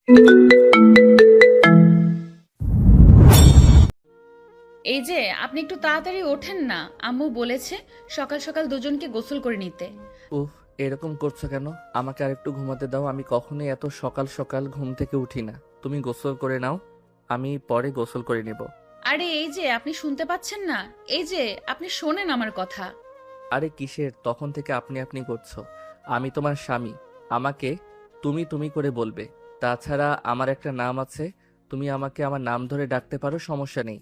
এই যে আপনি একটু তাড়াতাড়ি ওঠেন না, আম্মু বলেছে সকাল সকাল দুজনকে গোসল করে নিতে। উফ, এরকম করছো কেন? আমাকে আরেকটু ঘুমাতে দাও। আমি কখনোই এত সকাল সকাল ঘুম থেকে উঠি না। তুমি গোসল করে নাও, আমি পরে গোসল করে নেব। আরে এই যে আপনি শুনতে পাচ্ছেন না? এই যে আপনি শোনেন আমার কথা। আরে কিসের তখন থেকে আপনি আপনি করছো? আমি তোমার স্বামী, আমাকে তুমি তুমি করে বলবে। তাছাড়া আমার একটা নাম আছে, তুমি আমাকে আমার নাম ধরে ডাকতে পারো, সমস্যা নেই।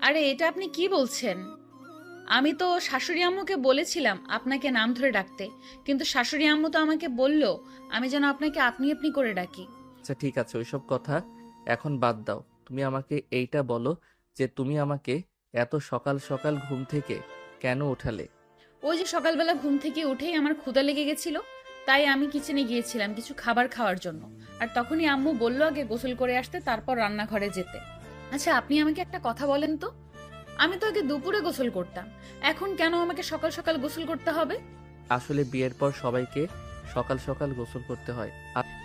আরে এটা আপনি কি বলছেন? আমি তো শাশুড়ি আম্মুকে বলেছিলাম আপনাকে নাম ধরে ডাকতে, কিন্তু শাশুড়ি আম্মু তো আমাকে বলল আমি যেন আপনাকে আপনি আপনি করে ডাকি। আচ্ছা ঠিক আছে, ওইসব কথা এখন বাদ দাও। তুমি আমাকে এইটা বলো যে তুমি আমাকে এত সকাল সকাল ঘুম থেকে কেন উঠালে? ওই যে সকালবেলা ঘুম থেকে উঠেই আমার ক্ষুধা লেগে গেছিল, তাই আমি কিচেনে গিয়েছিলাম কিছু খাবার খাওয়ার জন্য। আর তখনই আম্মু বলল আগে গোসল করে আসতে, তারপর রান্নাঘরে যেতে। আচ্ছা আপনি আমাকে একটা কথা বলেন তো, আমি তো আগে দুপুরে গোসল করতাম, এখন কেন আমাকে সকাল সকাল গোসল করতে হবে? আসলে বিয়ের পর সবাইকে সকাল সকাল গোসল করতে হয়।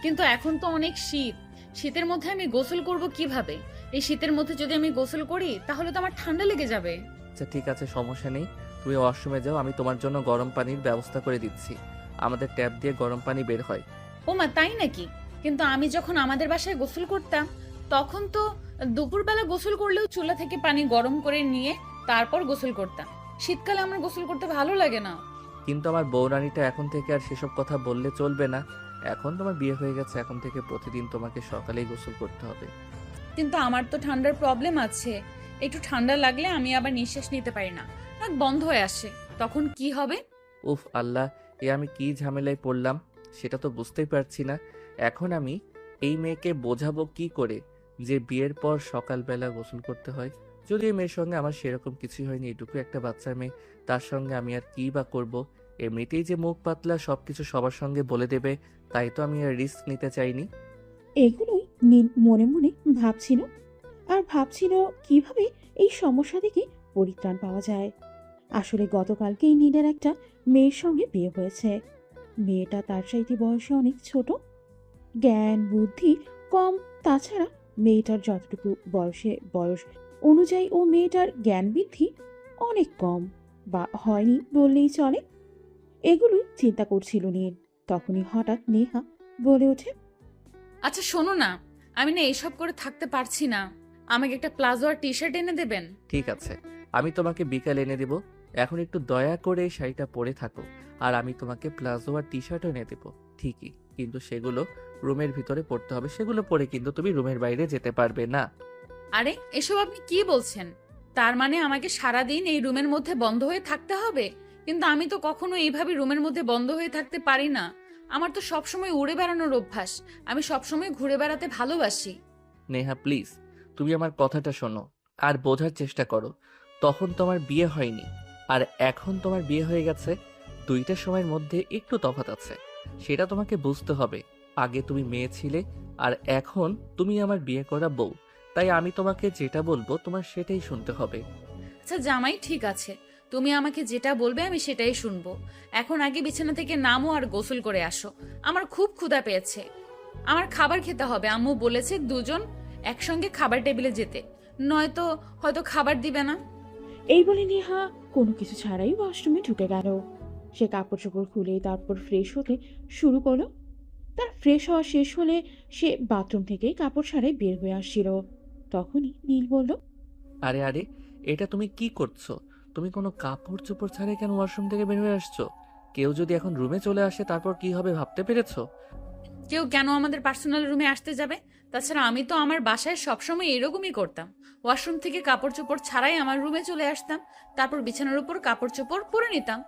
কিন্তু এখন তো অনেক শীত, শীতের মধ্যে আমি গোসল করব কিভাবে? এই শীতের মধ্যে যদি আমি গোসল করি তাহলে তো আমার ঠান্ডা লেগে যাবে। আচ্ছা ঠিক আছে, সমস্যা নেই। তুমি ওয়াশরুমে যাও, আমি তোমার জন্য গরম পানির ব্যবস্থা করে দিচ্ছি। আমাদের ট্যাপ দিয়ে গরম পানি বের হয়। ওমা তাই নাকি? কিন্তু আমি যখন আমাদের বাসায় গোসল করতাম তখন তো দুপুরবেলা গোসল করলেও চুলা থেকে পানি গরম করে নিয়ে তারপর গোসল করতাম। শীতকালে আমার গোসল করতে ভালো লাগে না। কিন্তু আমার বউরানীটা এখন থেকে আর সেসব কথা বললে চলবে না। এখন তোমার বিয়ে হয়ে গেছে, এখন থেকে প্রতিদিন তোমাকে সকালেই গোসল করতে হবে। কিন্তু আমার তো ঠান্ডার প্রবলেম আছে, একটু ঠান্ডা লাগলে আমি আবার নিঃশ্বাস নিতে পারি না, নাক বন্ধ হয়ে আসে। তখন কি হবে? উফ আল্লাহ, এ আমি কি ঝামেলায় পড়লাম সেটা তো বুঝতেই পারছি না। এখন আমি এই মেয়েকে বোঝাবো কি করে যে বিয়ের পর সকালবেলা গোসল করতে হয়? যদি এই মেয়ের সঙ্গে আমার সেরকম কিছুই হয়নি, এটুকু একটা বাচ্চার মেয়ে, তার সঙ্গে আমি আর কি বা করব? এমনিতেই যে মুখ পাতলা, সবকিছু সবার সঙ্গে বলে দেবে, তাই তো আমি আর রিস্ক নিতে চাইনি। এগুলোই নীল মনে মনে ভাবছিল, আর ভাবছিল কিভাবে এই সমস্যা থেকে পরিত্রাণ পাওয়া যায়। আসলে গতকালকেই নীলের একটা মেয়ের সঙ্গে বিয়ে হয়েছে। মেয়েটা তার চাইতে বয়সে অনেক ছোট, জ্ঞান বুদ্ধি কম। তাছাড়া মেয়েটার যতটুকু বয়স অনুযায়ী ও মেয়েটার জ্ঞান বৃদ্ধি অনেক কম, বা হয়নি বললেই চলে। এগুলোই চিন্তা করছিল নীল। তখনই হঠাৎ নেহা বলে ওঠে, আচ্ছা শোনো না, আমি না এসব করে থাকতে পারছি না, আমাকে একটা প্লাজো আর টি শার্ট এনে দেবেন? ঠিক আছে, আমি তোমাকে বিকাল এনে দেব। এখন একটু দয়া করে এই শাড়িটা পরে থাকো, আর আমি তোমাকে প্লাজো আর টি শার্টও এনে দেবো। ঠিকই, কিন্তু সেগুলো রুমের ভিতরে পরতে হবে। সেগুলো পরে কিন্তু তুমি রুমের বাইরে যেতে পারবে না। আরে এসব আপনি কি বলছেন? তার মানে আমাকে সারাদিন এই রুমের মধ্যে বন্ধ হয়ে থাকতে হবে? কিন্তু আমি তো কখনো এইভাবে রুমের মধ্যে বন্ধ হয়ে থাকতে পারি না। আমার তো সবসময় উড়ে বেড়ানোর অভ্যাস, আমি সবসময় ঘুরে বেড়াতে ভালোবাসি। নেহা প্লিজ, তুমি আমার কথাটা শোনো আর বোঝার চেষ্টা করো। তখন তোমার বিয়ে হয়নি, আর এখন তোমার বিয়ে হয়ে গেছে। দুইটা সময়ের মধ্যে একটু তফাৎ আছে, সেটা তোমাকে বুঝতে হবে। আগে তুমি মেয়ে ছিলে, আর এখন তুমি আমার বিয়ে করা বউ। তাই আমি তোমাকে যেটা বলবো তোমার সেটাই শুনতে হবে। আচ্ছা জামাই ঠিক আছে, তুমি আমাকে যেটা বলবে আমি সেটাই শুনবো। এখন আগে বিছানা থেকে নামো আর গোসল করে আসো, আমার খুব ক্ষুধা পেয়েছে। আমার খাবার খেতে হবে, আম্মু বলেছে দুজন একসঙ্গে খাবার টেবিলে যেতে, নয়তো হয়তো খাবার দিবে না। এই বলে নেহা কোনো কিছু ছাড়াই ওয়াশরুমে ঢুকে গেল। সে কাপড় চোপড় খুলে তারপর ফ্রেশ হতে শুরু করলো। তার ফ্রেশ হওয়া শেষ হলে সে বাথরুম থেকে কাপড় ছাড়াই বের হয়ে আসছিল। তখনই নীল বলল, আরে আরে, এটা তুমি কি করছো? তুমি কোনো কাপড় চোপড় ছাড়াই কেন ওয়াশরুম থেকে বের হয়ে আসছো? কেউ যদি এখন রুমে চলে আসে তারপর কি হবে ভাবতে পেরেছো? কেউ কেন আমাদের পার্সোনাল রুমে আসতে যাবে? তাছাড়া আমি তো আমার বাসায় সবসময় এরকমই করতাম, ওয়াশরুম থেকে কাপড় চোপড় ছাড়াই আমার রুমে চলে আসতাম, তারপর বিছানার উপর কাপড় চোপড় পরে নিতাম।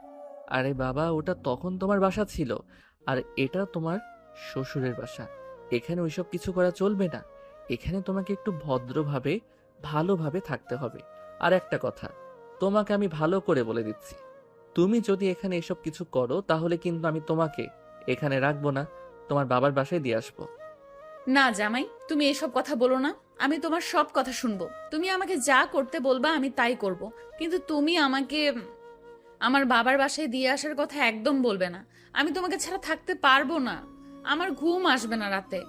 আরে বাবা, ওটা তখন তোমার বাসা ছিল, আর এটা তোমার শ্বশুরের বাসা। এখানে ওইসব কিছু করা চলবে না। এখানে তোমাকে একটু ভদ্রভাবে, ভালোভাবে থাকতে হবে। আর একটা কথা তোমাকে আমি ভালো করে বলে দিচ্ছি, তুমি যদি এখানে এসব কিছু করো তাহলে কিন্তু আমি তোমাকে এখানে রাখবো না, তোমার বাবার বাসায় দিয়ে আসবো। না জামাই, তুমি এসব কথা বলো না, আমি তোমার সব কথা শুনবো। তুমি আমাকে যা করতে বলবা আমি তাই করব, কিন্তু তুমি আমাকে আমার বাবার বাসায় দিয়ে আসার কথা একদম বলবে না। আমি তোমাকে ছাড়া থাকতে পারবো না, আমার ঘুম আসবে না রাতে।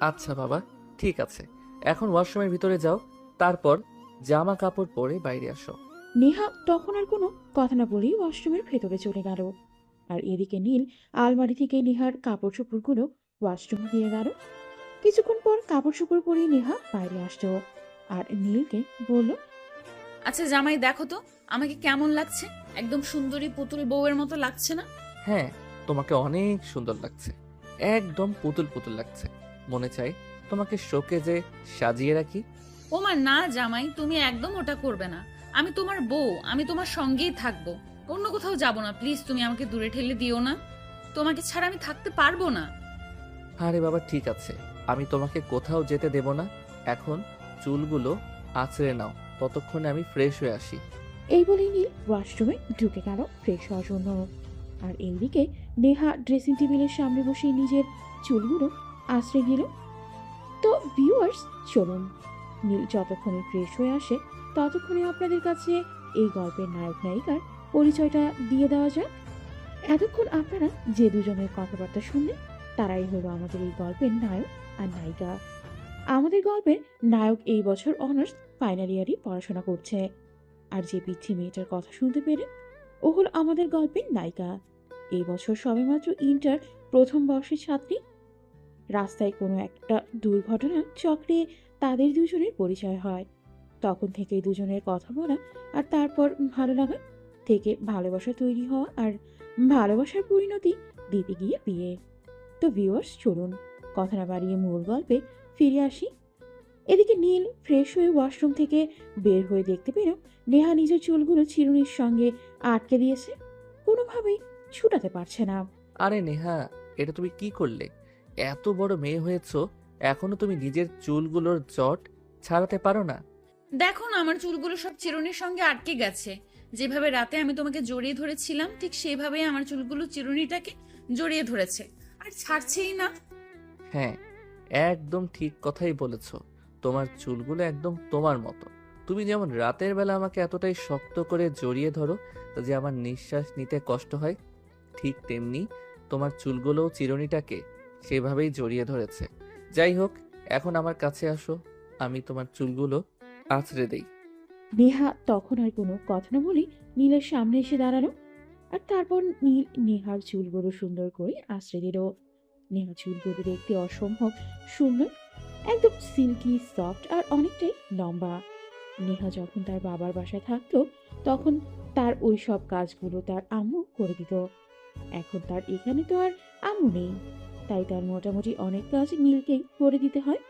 আচ্ছা বাবা, ঠিক আছে। এখন ওয়াশরুমের ভিতরে যাও, তারপর জামা কাপড় পরে বাইরে আসো। নেহা তখন আর কোনো কথা না বলেই ওয়াশরুমের ভেতরে চলে গেল। আর এদিকে নীল আলমারি থেকে নেহার কাপড় চোপড়গুলো ওয়াশরুমে দিয়ে গেল। কিছুক্ষণ পর কাপড় চোপড় পরে নেহা বাইরে আসলো আর নীলকে বলল, আচ্ছা জামাই, দেখো তো আমাকে কেমন লাগছে। একদম সুন্দরী পুতুল বউয়ের মতো লাগছে না? হ্যাঁ, তোমাকে অনেক সুন্দর লাগছে। একদম পুতুল পুতুল লাগছে। মনে চাই তোমাকে শোকেজে সাজিয়ে রাখি। ওমা না জামাই, তুমি একদম ওটা করবে না। আমি তোমার বউ, আমি তোমার সঙ্গেই থাকবো, অন্য কোথাও যাব না। প্লিজ তুমি আমাকে দূরে ঠেলে দিও না। তোমাকে ছাড়া আমি থাকতে পারবো না। আরে বাবা, ঠিক আছে, আমি তোমাকে কোথাও যেতে দেব না। এখন চুলগুলো আঁচড়ে নাও, ততক্ষণে আমি ফ্রেশ হয়ে আসি। এই বলেই নীল ওয়াশরুমে ঢুকে গেল ফ্রেশ হওয়ার জন্য। আর এইদিকে নেহা ড্রেসিং টেবিলের সামনে বসে নিজের চুলগুলো আশ্রয় দিল। তো ভিউয়ার্স, চলুন নীল যতক্ষণে ফ্রেশ হয়ে আসে ততক্ষণে আপনাদের কাছে এই গল্পের নায়ক নায়িকার পরিচয়টা দিয়ে দেওয়া যাক। এতক্ষণ আপনারা যে দুজনের কথাবার্তা শুনলেন তারাই হলো আমাদের এই গল্পের নায়ক আর নায়িকা। আমাদের গল্পের নায়ক এই বছর অনার্স ফাইনাল ইয়ারই পড়াশোনা করছে। আর যে পিচ্ছি মেয়েটার কথা শুনতে পেলেন ও হলো আমাদের গল্পের নায়িকা। এই বছর সবেমাত্র ইন্টার প্রথম বর্ষের ছাত্রী। রাস্তায় কোনো একটা দুর্ঘটনা চক্রে তাদের দুজনের পরিচয় হয়। তখন থেকেই দুজনের কথা বলা আর তারপর ভালো লাগা থেকে ভালোবাসা তৈরি হওয়া আর ভালোবাসার পরিণতি দিতে গিয়ে বিয়ে। তো ভিউয়ার্স, চলুন কথা না বাড়িয়ে মূল গল্পে ফিরে আসি। এদিকে নীল ফ্রেশ হয়ে ওয়াশরুম থেকে বের হয়ে দেখতে পেল নেহা নিজের চুলগুলো চিরুনির সঙ্গে আটকে দিয়েছে, কোনোভাবেই ছুটাতে পারছে না। আরে নেহা, এটা তুমি কি করলে? এত বড় মেয়ে হয়েছো, এখনো তুমি নিজের চুলগুলোর জট ছাড়াতে পারো না? দেখো না, আমার চুলগুলো সব চিরুনির সঙ্গে আটকে গেছে। যেভাবে রাতে আমি তোমাকে জড়িয়ে ধরেছিলাম ঠিক সেভাবেই আমার চুলগুলো চিরুনিটাকে জড়িয়ে ধরেছে, আর ছাড়ছেই না। হ্যাঁ, একদম ঠিক কথাই বলেছো। তোমার চুলগুলো একদম তোমার মতো। তুমি যেমন রাতের বেলা আমাকে এতটাই শক্ত করে জড়িয়ে ধরো যে আমার নিঃশ্বাস নিতে কষ্ট হয়, ঠিক তেমনি তোমার চুলগুলোও চিরুনিটাকে সেভাবেই জড়িয়ে ধরেছে। যাই হোক, এখন আমার কাছে আসো, আমি তোমার চুলগুলো আঁচড়ে দেই। নেহা তখন আর কোনো কথা না বলে নীলের সামনে এসে দাঁড়ালো। আর তারপর নীল নেহার চুলগুলো সুন্দর করে আশ্রয় দিল। নেহা চুলগুলো দেখতে অসম্ভব সুন্দর, একদম সিল্কি সফট আর অনেকটাই লম্বা। নেহা যখন তার বাবার বাসায় থাকতো তখন তার ওই সব কাজগুলো তার আম্মু করে দিত। এখন তার এখানে তো আর আম্মু নেই, তাই তার মোটামুটি অনেক কাজ নীলকেই করে দিতে হয়।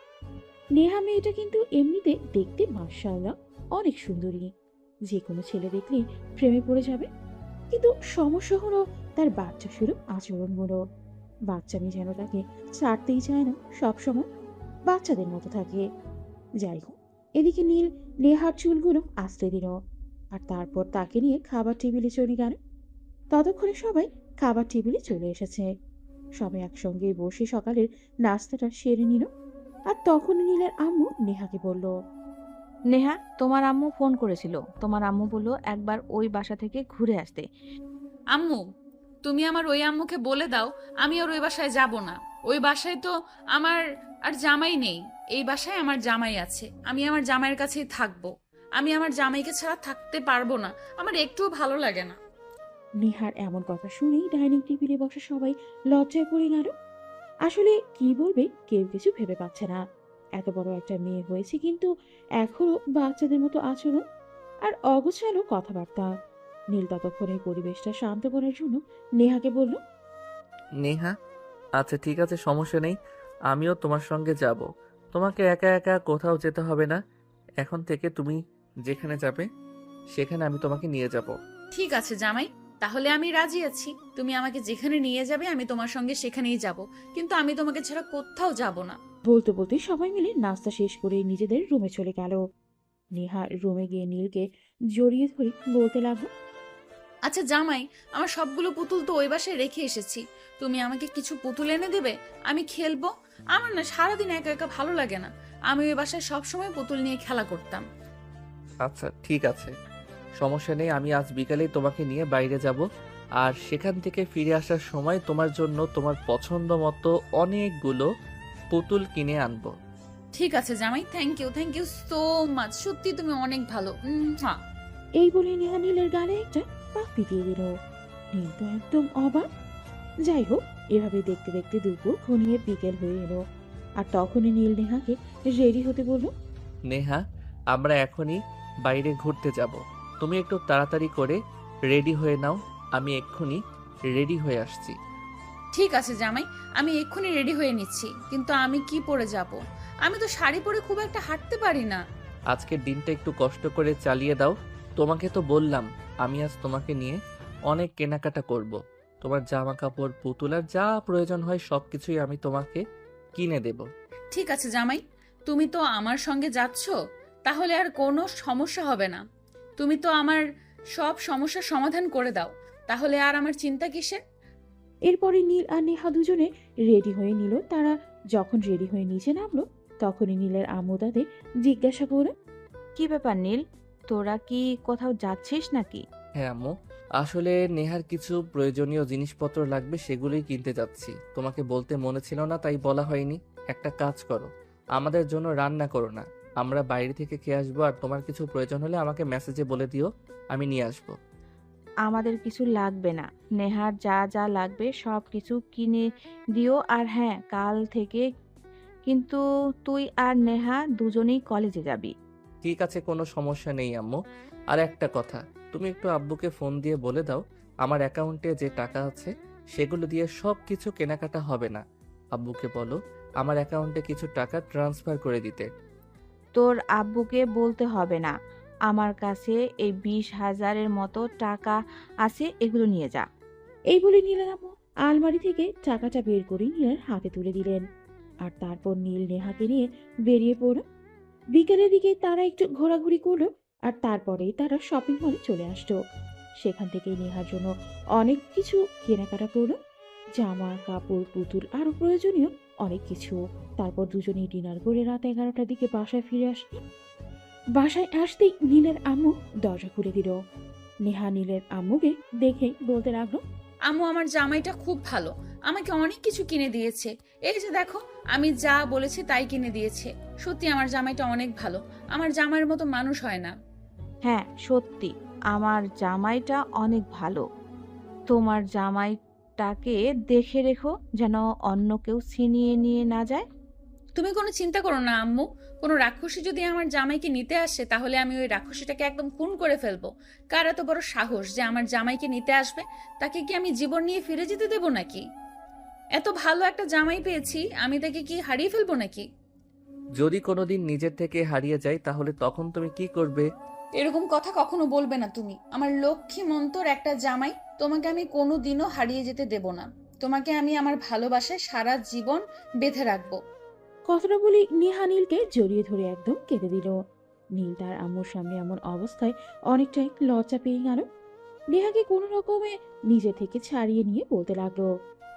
নেহা মেয়েটা কিন্তু এমনিতে দেখতে মাশাআল্লাহ অনেক সুন্দরী, যে কোনো ছেলে দেখলেই প্রেমে পড়ে যাবে। কিন্তু সমস্যা হলো তার বাচ্চা শুরু আচরণগুলো। বাচ্চামি যেন তাকে ছাড়তেই চায় না, সবসময় বাচ্চাদের মতো থাকে। যাই হোক, এদিকে নীল নেহার চুলগুলো আস্তে দিল আর তারপর তাকে নিয়ে খাবার টেবিলে চলে গেল। ততক্ষণে সবাই খাবার টেবিলে চলে এসেছে। সবাই একসঙ্গে বসে সকালের নাস্তাটা সেরে নিল। আর তখন নীলের আম্মু নেহাকে বলল, নেহা, তোমার আম্মু ফোন করেছিল। তোমার আম্মু বলল একবার ওই বাসা থেকে ঘুরে আসতে। আম্মু, তুমি আমার ওই আম্মুকে বলে দাও আমি আর ওই বাসায় যাব না। ওই বাসায় তো আমার আর জামাই নেই, এই বাসায় আমার জামাই আছে। আমি আমার জামাইয়ের কাছেই থাকবো। আমি আমার জামাইকে ছাড়া থাকতে পারবো না, আমার একটুও ভালো লাগে না। নেহার এমন কথা শুনেই ডাইনিং টেবিলে বসে সবাই লজ্জায় পড়ে গেল। আসলে কি বলবে কেউ কিছু ভেবে পাচ্ছে না। এত বড় একটা মেয়ে হয়েছে কিন্তু এখনো বাচ্চাদের মতো আচরণ আর অগোছালো কথাবার্তা। নীল ততক্ষণে পরিবেশটা শান্ত করার জন্য নেহাকে বলল, নেহা, আচ্ছা ঠিক আছে, সমস্যা নেই, আমিও তোমার সঙ্গে যাব। তোমাকে একা একা কোথাও যেতে হবে না। এখন থেকে তুমি যেখানে যাবে সেখানে আমি তোমাকে নিয়ে যাব। ঠিক আছে জামাই, তাহলে আমি রাজি আছি। তুমি আমাকে যেখানে নিয়ে যাবে আমি তোমার সঙ্গে সেখানেই যাব, কিন্তু আমি তোমাকে ছাড়া কোথাও যাব না। বলতে বলতে সবাই মিলে নাস্তা শেষ করে নিজেদের রুমে চলে গেল। নেহা রুমে গিয়ে নীলকে জড়িয়ে ধরে বলতে লাগলো, আচ্ছা জামাই, আমার সবগুলো পুতুল তো ওই বাসায় রেখে এসেছি। তুমি আমাকে কিছু পুতুল এনে দেবে, আমি খেলবো। আমার না সারাদিন একা একা ভালো লাগে না। আমি ওই বাসায় সবসময় পুতুল নিয়ে খেলা করতাম। আচ্ছা ঠিক আছে, সমস্যা নেই, আমি আজ বিকালেই তোমাকে নিয়ে বাইরে যাব। আর সেখান থেকে ফিরে আসার সময় তোমার জন্য তোমার পছন্দ মতো অনেকগুলো পুতুল কিনে আনবো। ঠিক আছে জামাই, থ্যাংক ইউ সো মাচ, সত্যি তুমি অনেক ভালো। হ্যাঁ। এই বলে নেহা নীলের গালে একটা পাপ্পি দিয়ে দিল। নীল তো একদম অবাক। যাই হোক, এভাবে দেখতে দেখতে দুপুর ঘনিয়ে বিকেল হয়ে এলো। আর তখনই নীল নেহাকে রেডি হতে বলল। নেহা, আমরা এখনই বাইরে ঘুরতে যাব। তুমি একটু তাড়াতাড়ি করে রেডি হয়ে নাও, আমি এক্ষুনি রেডি হয়ে আসছি। ঠিক আছে জামাই, আমি এক্ষুনি রেডি হয়ে নিচ্ছি, কিন্তু আমি কি পরে যাব? আমি তো শাড়ি পরে খুব একটা হাঁটতে পারি না। আজকের দিনটা একটু কষ্ট করে চালিয়ে দাও। তোমাকে তো বললাম আমি আজ তোমাকে নিয়ে অনেক কেনাকাটা করব। তোমার জামা কাপড়, পুতুল আর যা প্রয়োজন হয় সবকিছুই আমি তোমাকে কিনে দেব। ঠিক আছে জামাই, তুমি তো আমার সঙ্গে যাচ্ছ, তাহলে আর কোনো সমস্যা হবে না। তুমি তো আমার সব সমস্যার সমাধান করে দাও, তাহলে আর আমার চিন্তা কিসের? এরপরে নীল আর নেহা দুজনে রেডি হয়ে নিল। তারা যখন রেডি হয়ে নিচে নামলো, তখনই নীলের আম্মু তাদের জিজ্ঞাসা করে। কি ব্যাপার নীল, তোরা কি কোথাও যাচ্ছিস নাকি? হ্যাঁ আম্মু, আসলে নেহার কিছু প্রয়োজনীয় জিনিসপত্র লাগবে, সেগুলোই কিনতে যাচ্ছি। তোমাকে বলতে মনে ছিল না, তাই বলা হয়নি। একটা কাজ করো, আমাদের জন্য রান্না করো না, আমরা বাইরে থেকে খেয়ে আসবো। আর তোমার কিছু প্রয়োজন হলে আমাকে মেসেজে বলে দিও, আমি নিয়ে আসবো। আমাদের কিছু লাগবে না, নেহার যা যা লাগবে সব কিছু কিনে দিও। আর হ্যাঁ, কাল থেকে কিন্তু তুই আর নেহা দুজনেই কলেজে যাবি। ঠিক আছে, কোনো সমস্যা নেই আম্মু। আর একটা কথা, তুমি একটু আব্বুকে ফোন দিয়ে বলে দাও আমার অ্যাকাউন্টে যে টাকা আছে সেগুলো দিয়ে সব কিছু কেনাকাটা হবে না। আব্বুকে বলো আমার অ্যাকাউন্টে কিছু টাকা ট্রান্সফার করে দিতে। তোর আব্বুকে বলতে হবে না, আমার কাছে এই 20,000-এর মতো টাকা আছে, এগুলো নিয়ে যা। এই বলে নীলের আম্মু আলমারি থেকে টাকাটা বের করে নীলের হাতে তুলে দিলেন। আর তারপর নীল নেহাকে নিয়ে বেরিয়ে পড়ল। বিকেলের দিকে তারা একটু ঘোরাঘুরি করলো। আর তারপরেই তারা শপিং মলে চলে আসলো। সেখান থেকে নেহার জন্য অনেক কিছু কেনাকাটা করলো। জামা কাপড়, পুতুল আরো প্রয়োজনীয় অনেক কিছু। তারপর দুজনেই ডিনার করে রাত 11টার দিকে বাসায় ফিরে আসলো। বাসায় আসতেই নীলের আম্মু দরজা খুলে দিল। নেহা নীলের আম্মুকে দেখে বলতে লাগলো। আম্মু, আমার জামাইটা খুব ভালো, আমাকে অনেক কিছু কিনে দিয়েছে। এই যে দেখো, আমি যা বলেছি তাই কিনে দিয়েছে। সত্যি আমার জামাইটা অনেক ভালো, আমার জামাইয়ের মতো মানুষ হয় না। হ্যাঁ সত্যি, আমার জামাইটা অনেক ভালো। তোমার জামাইটাকে দেখে রেখো, যেন অন্য কেউ ছিনিয়ে নিয়ে না যায়। তুমি কোনো চিন্তা করো না আম্মু, কোনো রাক্ষসী যদি আমার জামাইকে নিতে আসে তাহলে আমি ওই রাক্ষসীটাকে একদম খুন করে ফেলবো। কার এত বড় সাহস যে আমার জামাইকে নিতে আসবে? তাকে কি আমি জীবন নিয়ে ফিরে যেতে দেবো নাকি? এত ভালো একটা জামাই পেয়েছি, আমি তাকে কি হারিয়ে ফেলবো নাকি? যদি কোনোদিন নিজের থেকে হারিয়ে যায় তাহলে তখন তুমি কি করবে? এরকম কথা কখনো বলবে না তুমি। আমার লক্ষ্মী মন্তর একটা জামাই, তোমাকে আমি কোনোদিনও হারিয়ে যেতে দেব না। তোমাকে আমি আমার ভালোবাসায় সারা জীবন বেঁধে রাখবো। কথাটা বলে নেহা নীলকে জড়িয়ে ধরে একদম কেঁদে দিল। নীল তার আম্মুর সামনে এমন অবস্থায় অনেকটাই লজ্জা পেয়ে গেল। নেহাকে কোনো রকমে নিজে থেকে ছাড়িয়ে নিয়ে বলতে লাগলো।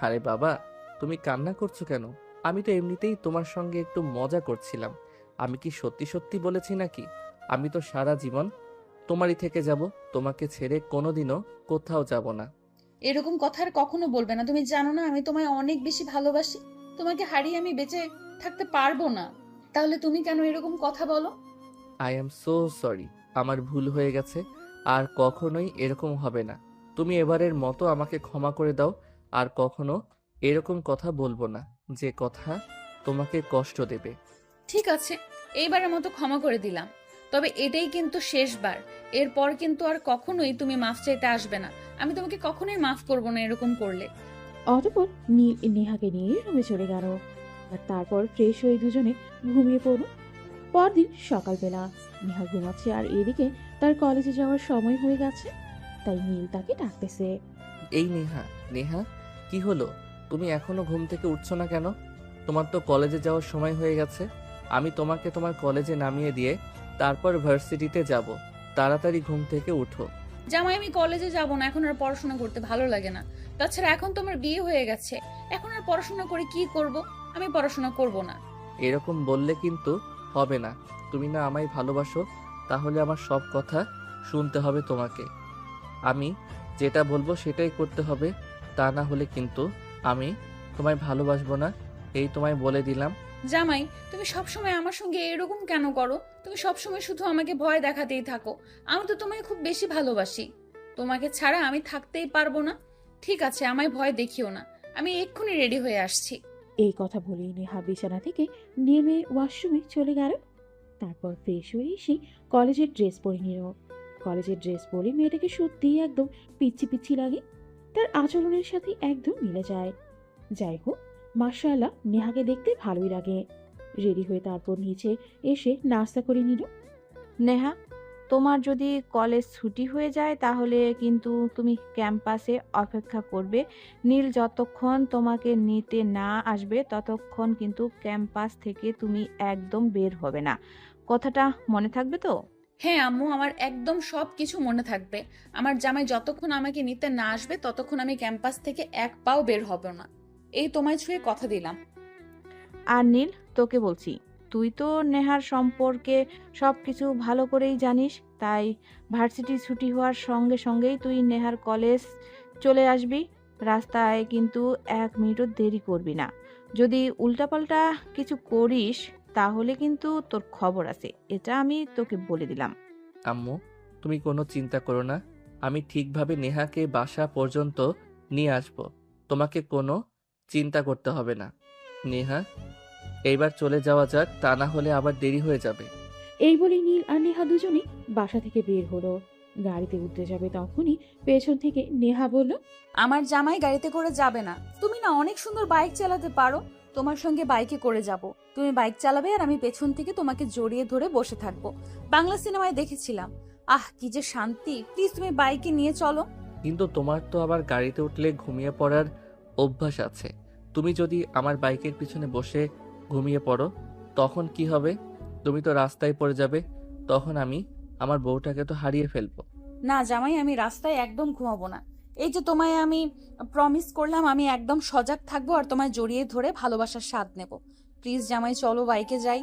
আরে বাবা, তুমি কান্না করছো কেন? আমি তো এমনিতেই তোমার সঙ্গে একটু মজা করছিলাম। আমি কি সত্যি সত্যি বলেছি নাকি? আমি তো সারা জীবন তোমারই থেকে যাব, তোমাকে ছেড়ে কোনোদিনও কোথাও যাব না। এরকম কথা আর কখনো বলবে না। তুমি জানো না আমি তোমায় অনেক বেশি ভালোবাসি। তোমাকে হারিয়ে আমি বেঁচে থাকতে পারবো না। তাহলে তুমি কেন এরকম কথা বলো? আই অ্যাম সো সরি, আমার ভুল হয়ে গেছে, আর কখনোই এরকম হবে না। তুমি এবারের মতো আমাকে ক্ষমা করে দাও, আর কখনো এরকম কথা বলবো না যে কথা তোমাকে কষ্ট দেবে। ঠিক আছে, এইবারের মতো ক্ষমা করে দিলাম, তবে এটাই কিন্তু শেষবার। এরপর কিন্তু আর কখনোই তুমি মাফ চাইতে আসবে না। আমি তোমাকে কখনোই মাফ করবো না এরকম করলে। অতঃপর নীল নেহাকে নিয়ে রুমে চলে গেল। আর তারপর ফ্রেশ হয়ে দুজনে ঘুমিয়ে পড়ল। পরদিন সকালবেলা নেহা ঘুমাচ্ছে, আর এদিকে তার কলেজে যাওয়ার সময় হয়ে গেছে। তাই নীল তাকে ডাকতেছে। এই নেহা, নেহা, কি হলো? তুমি এখনো ঘুম থেকে উঠছো না কেন? তোমার তো কলেজে যাওয়ার সময় হয়ে গেছে। আমি তোমাকে তোমার কলেজে নামিয়ে দিয়ে তারপর ভার্সিটিতে যাব। তাড়াতাড়ি ঘুম থেকে উঠো। জামাই, আমি কলেজে যাব না, এখন আর পড়াশোনা করতে ভালো লাগে না। তাছাড়া এখন তো আমার বিয়ে হয়ে গেছে, এখন আর পড়াশোনা করে কি করব? আমি পড়াশোনা করব না। এরকম বললে কিন্তু হবে না। তুমি না আমায় ভালোবাসো, তাহলে আমার সব কথা শুনতে হবে তোমাকে। আমি যেটা বলবো সেটাই করতে হবে, তা না হলে কিন্তু আমি তোমায় ভালোবাসবো না, এই তোমায় বলে দিলাম। জামাই, তুমি সবসময় আমার সঙ্গে এরকম কেন করো? তুমি সবসময় শুধু আমাকে ভয় দেখাতেই থাকো। আমি তো তোমায় খুব বেশি ভালোবাসি। তোমাকে ছাড়া আমি থাকতেই পারবো না। ঠিক আছে, আমায় ভয় দেখিও না। আমি এক্ষুনি রেডি হয়ে আসছি। এই কথা বলেই নেহা বিছানা থেকে নেমে ওয়াশরুমে চলে গেল। তারপর ফ্রেশ হয়ে এসে কলেজের ড্রেস পরে নিল। কলেজের ড্রেস পরে মেয়েটাকে সত্যিই একদম পিচ্ছি পিচ্ছি লাগে। তার আচরণের সাথে একদম মিলে যায়। যাই হোক, মাশাআল্লাহ, নেহাকে দেখতে ভালোই লাগে। রেডি হয়ে তারপর নিচে এসে নাস্তা করে নিল। নেহা, তোমার যদি কলেজ ছুটি হয়ে যায় তাহলে কিন্তু তুমি ক্যাম্পাসে অপেক্ষা করবে। নীল যতক্ষণ তোমাকে নিতে না আসবে ততক্ষণ কিন্তু ক্যাম্পাস থেকে তুমি একদম বের হবে না। কথাটা মনে থাকবে তো? হ্যাঁ আম্মু, আমার একদম সব কিছু মনে থাকবে। আমার জামাই যতক্ষণ আমাকে নিতে না আসবে ততক্ষণ আমি ক্যাম্পাস থেকে এক পাও বের হব না। এই তোমায় ছুঁয়ে কথা দিলাম। আর নীল, তোকে বলছি, তুই তো নেহার সম্পর্কে সব কিছু ভালো করেই জানিস। তাই ভার্সিটি ছুটি হওয়ার সঙ্গে সঙ্গেই তুই নেহার কলেজ চলে আসবি। রাস্তায় কিন্তু 1 মিনিটও দেরি করবি না। যদি উল্টাপাল্টা কিছু করিস তাহলে কিন্তু তোর খবর আছে, এটা আমি তোকে বলে দিলাম। আম্মু, তুমি কোনো চিন্তা করো না। আমি ঠিকভাবে নেহাকে বাসা পর্যন্ত নিয়ে আসব। তোমাকে কোনো চিন্তা করতে হবে না। নেহা, এইবার চলে যাওয়া যাক, তা না হলে আবার দেরি হয়ে যাবে। এই বলে নীল আর নেহা দুজনেই বাসা থেকে বের হলো। গাড়িতে উঠতে যাবে তখনই পেছন থেকে নেহা বলল, আমার জামাই গাড়িতে করে যাবে না। তুমি না অনেক সুন্দর বাইক চালাতে পারো। তোমার সঙ্গে বাইকে করে যাব। তুমি বাইক চালাবে আর আমি পেছন থেকে তোমাকে জড়িয়ে ধরে বসে থাকবো। বাংলা সিনেমায় দেখেছিলাম। আহ, কি যে শান্তি। প্লিজ তুমি বাইকে নিয়ে চলো। কিন্তু তোমার তো আবার গাড়িতে উঠলে ঘুমিয়ে পড়ার অভ্যাস আছে। তুমি যদি আমার বাইকের পিছনে বসে ঘুমিয়ে পড়ো তখন কি হবে? তুমি তো রাস্তায় পড়ে যাবে। তখন আমি আমার বউটাকে তো হারিয়ে ফেলবো। না জামাই, আমি রাস্তায় একদম ঘুমাবো না। এই যে তোমায় আমি প্রমিস করলাম আমি একদম সজাগ থাকবো আর তোমায় জড়িয়ে ধরে ভালোবাসার স্বাদ নেব। প্লিজ জামাই, চলো বাইকে যাই।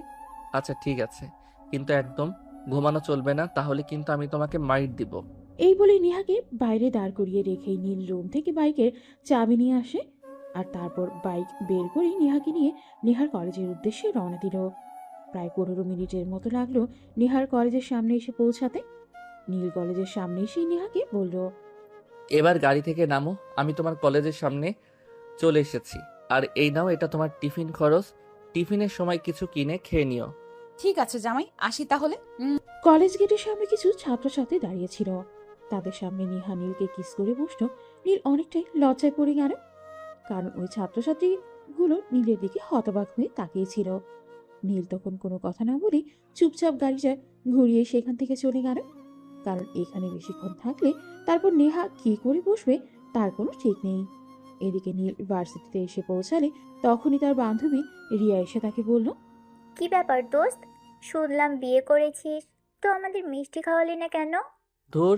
আচ্ছা ঠিক আছে, কিন্তু একদম ঘুমানো চলবে না, তাহলে কিন্তু আমি তোমাকে মাইর দিব। এই বলে নেহাকে বাইরে দাঁড় করিয়ে রেখেই নীল রুম থেকে বাইকের চাবি নিয়ে আসে। আর তারপর বাইক বের করে নেহাকে নিয়ে নেহার কলেজের উদ্দেশ্যে রওনা দিল। প্রায় 15 মিনিটের মতো লাগলো নেহার কলেজের সামনে এসে পৌঁছাতে। নীল কলেজের সামনে এসে নেহাকে বলল, এবার গাড়ি থেকে নামো, আমি তোমার কলেজের সামনে চলে এসেছি। আর এই নাও, এটা তোমার টিফিন খরচ। টিফিনের সময় কিছু কিনে খেয়ে নিও। ঠিক আছে জামাই, আসি তাহলে। কলেজ গেটের সামনে কিছু ছাত্রছাত্রী দাঁড়িয়েছিল। তাদের সামনে নেহা নীলকে কিস করে বসলো। নীল অনেকটাই লজ্জায় পড়ে গেল, কারণ ওই ছাত্রছাত্রীগুলো নীলের দিকে হতবাক হয়ে তাকিয়েছিল। নীল তখন কোনো কথা না বলে চুপচাপ গাড়িটা ঘুরিয়ে সেখান থেকে চলে গেল, কারণ এখানে বেশিক্ষণ থাকলে তারপর নেহা কি করে বসবে তার কোনো ঠিক নেই। এদিকে নীল ভার্সিটিতে এসে পৌঁছালে তখনই তার বান্ধবী রিয়া এসে তাকে বলল, কি ব্যাপার দোস্ত? শুনলাম বিয়ে করেছিস, তো আমাদের মিষ্টি খাওয়ালি না কেন? ধুর,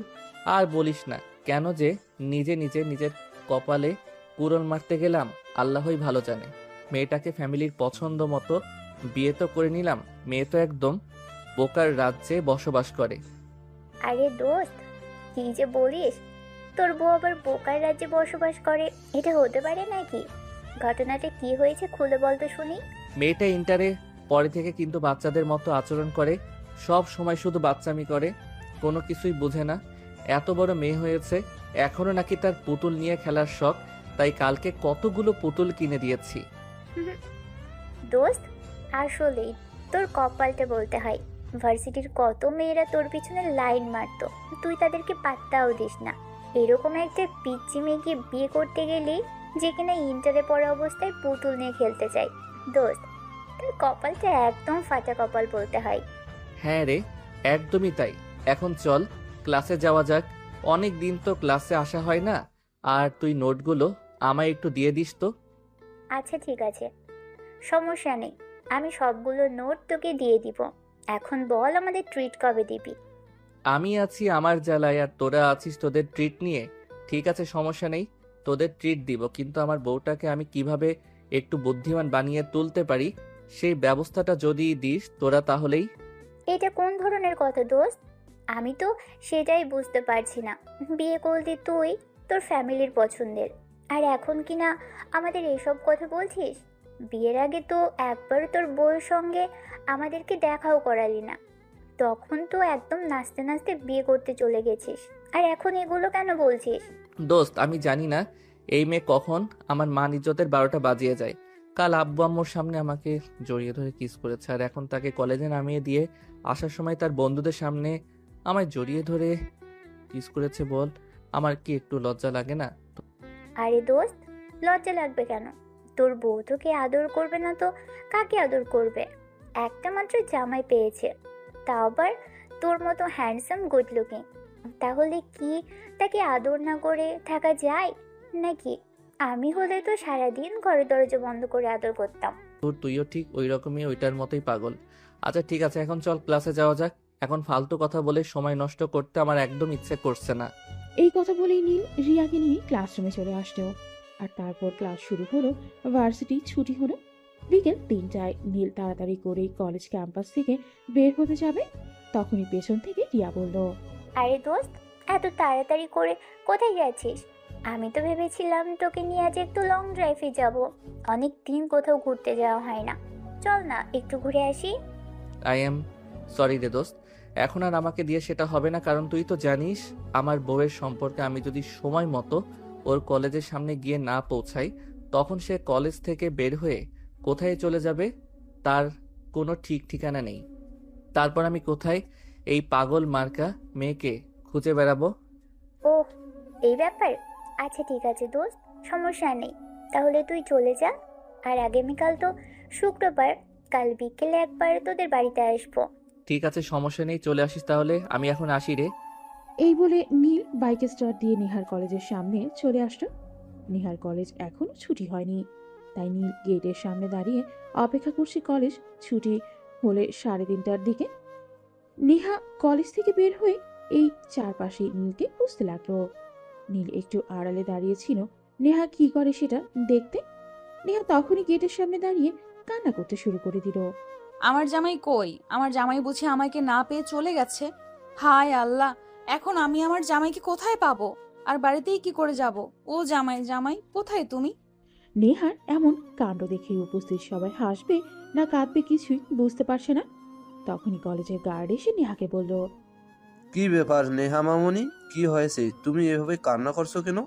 আর বলিস না। কেন যে নিজে নিজে নিজের কপালে কুড়োল মারতে গেলাম আল্লাহই ভালো জানে। মেয়েটাকে ফ্যামিলির পছন্দ মতো বিয়ে তো করে নিলাম। মেয়ে তো একদম বোকার রাজ্যে বসবাস করে। আরে দোস্ত, কি যে বলিস! তোর বউ আবার বোকার রাজ্যে বসবাস করে? এটা হতে পারে নাকি? ঘটনাটা কি হয়েছে খুলে বল তো শুনি। মেয়েটা ইন্টারে পরে থেকে কিন্তু বাচ্চাদের মতো আচরণ করে, সব সময় শুধু বাচ্চামি করে, কোনো কিছুই বোঝে না। এত বড় মেয়ে হয়েছে, এখনো নাকি তার পুতুল নিয়ে খেলার শখ। তাই কালকে কতগুলো পুতুল কিনে দিয়েছি। দোস্ত, আসলেই তোর কপালটা বলতে হয়। ভার্সিটির কত মেয়েরা তোর পিছনে লাইন মারতো, তুই তাদেরকে পাত্তাও দিস না। এরকম একটা পিচ্চি মেয়েকে বিয়ে করতে গেলে যে কিনা ইন্টারে পড়া অবস্থায় পুতুল নিয়ে খেলতে চাই। দোস্ত, তোর কপালটা একদম ফাটা কপাল বলতে হয়। হ্যাঁ রে, একদমই তাই। এখন চল ক্লাসে যাওয়া যাক। অনেক দিন তো ক্লাসে আসা হয় না। আর তুই নোটগুলো আমায় একটু দিয়ে দিস তো। আচ্ছা ঠিক আছে, সমস্যা নেই, আমি সবগুলো নোট তোকে দিয়ে দিব। এখন বল আমাদের ট্রিট কবে দিবি? আমি আছি আমার জ্বালায় আর তোরা আছিস তোদের ট্রিট নিয়ে। ঠিক আছে, সমস্যা নেই, তোদের ট্রিট দিব, কিন্তু আমার বউটাকে আমি কিভাবে একটু বুদ্ধিমান বানিয়ে তুলতে পারি সেই ব্যবস্থাটা যদি দিস তোরা তাহলেই। এটা কোন ধরনের কথা দোস্ত? আমি তো সেটাই বুঝতে পারছি না। বিয়ে করলি তুই তোর ফ্যামিলির পছন্দের, আর এখন কি না আমাদের এসব কথা বলছিস? বিয়ের আগে তো একবারও তোর বউয়ের সঙ্গে আমাদেরকে দেখাও করালি না। তখন তো একদম নাচতে নাচতে বিয়ে করতে চলে গেছিস, আর এখন এগুলো কেন বলছিস? দোস্ত, আমি জানি না এই মেয়ে কখন আমার মান ইজ্জতের 12টা বাজিয়ে যায়। কাল আব্বু আম্মুর সামনে আমাকে জড়িয়ে ধরে কিস করেছে, আর এখন তাকে কলেজে নামিয়ে দিয়ে আসার সময় তার বন্ধুদের সামনে আমায় জড়িয়ে ধরে কিস করেছে। বল, আমার কি একটু লজ্জা লাগে না? আরে দোস্ত, লজ্জা লাগবে কেন? তোর বউ তোকে আদর করবে না তো কাকে আদর করবে? একটা মাত্র জামাই পেয়েছে, তাও আবার তোর মতো হ্যান্ডসাম গুড লুকিং। তাহলে কি তাকে আদর না করে থাকা যায় নাকি? আমি হলে তো সারাদিন ঘরে দরজা বন্ধ করে আদর করতাম। তুইও ঠিক ওই রকমই, ওইটার মতোই পাগল। আচ্ছা ঠিক আছে, এখন চল ক্লাসে যাওয়া যাক। এখন ফালতু কথা বলে সময় নষ্ট করতে আমার একদম ইচ্ছে করছে না। এই কথা বলেই নীল রিয়াকে নিয়ে ক্লাসরুমে চলে আসলো। আর তারপর ক্লাস শুরু হলো। ভার্সিটি ছুটি হলো। বিকেল 3টায় নীল তাড়াতাড়ি করে কলেজ ক্যাম্পাস থেকে বের হতে যাবে, তখনই পেছন থেকে রিয়া বলল, আরে দোস্ত, এত তাড়াতাড়ি করে কোথায় যাচ্ছিস? আমি তো ভেবেছিলাম তোকে নিয়ে আজ একটু লং ড্রাইভে যাব। অনেক দিন কোথাও ঘুরতে যাওয়া হয় না, চল না একটু ঘুরে আসি। আই এম সরি রে দোস্ত, এখন আর আমাকে দিয়ে সেটা হবে না, কারণ তুই তো জানিস আমার বউয়ের সম্পর্কে। আমি যদি সময় মতো ওর কলেজের সামনে গিয়ে না পৌঁছাই, তখন সে কলেজ থেকে বের হয়ে কোথায় চলে যাবে তার কোনো ঠিক ঠিকানা নেই। তারপর আমি কোথায় এই পাগল মার্কা মেয়েকে খুঁজে বেড়াবো? ওহ, এই ব্যাপার। আচ্ছা ঠিক আছে দোস্ত, সমস্যা নেই। তাহলে তুই চলে যা। আর আগামীকাল তো শুক্রবার, কাল বিকেলে একবার তোদের বাড়িতে আসবো। ঠিক আছে, সমস্যা নেই, চলে আসিস তাহলে। আমি এখন আসি রে। এই বলে নীল বাইকে স্টার্ট দিয়ে নিহার কলেজের সামনে চলে আসলো। নিহার কলেজ এখনো ছুটি হয়নি, তাই নীল গেটের সামনে দাঁড়িয়ে অপেক্ষা করছে কলেজ ছুটি হলে 3:30টার দিকে। নেহা কলেজ থেকে বের হয়ে এই চারপাশে নীলকে খুঁজতে লাগলো। নীল একটু আড়ালে দাঁড়িয়েছিল নেহা কি করে সেটা দেখতে। নেহা তখনই গেটের সামনে দাঁড়িয়ে কান্না করতে শুরু করে দিল। আমার জামাই কই? আমার জামাই বুঝি আমাকে না পেয়ে চলে গেছে? হায় আল্লাহ, এখন আমি আমার জামাইকে কোথায় পাবো? আর বাড়িতেই কি করে যাব? ও জামাই, জামাই কোথায় তুমি? নেহার এমন কাণ্ড দেখে উপস্থিত সবাই হাসবে না কাঁদবে কিছুই বুঝতে পারছে না। তখনই কলেজের গার্ড এসে নেহাকে বলল, কি ব্যাপার নেহা মামনি, কি হয়েছে? তুমি এভাবে কান্না করছো কেন?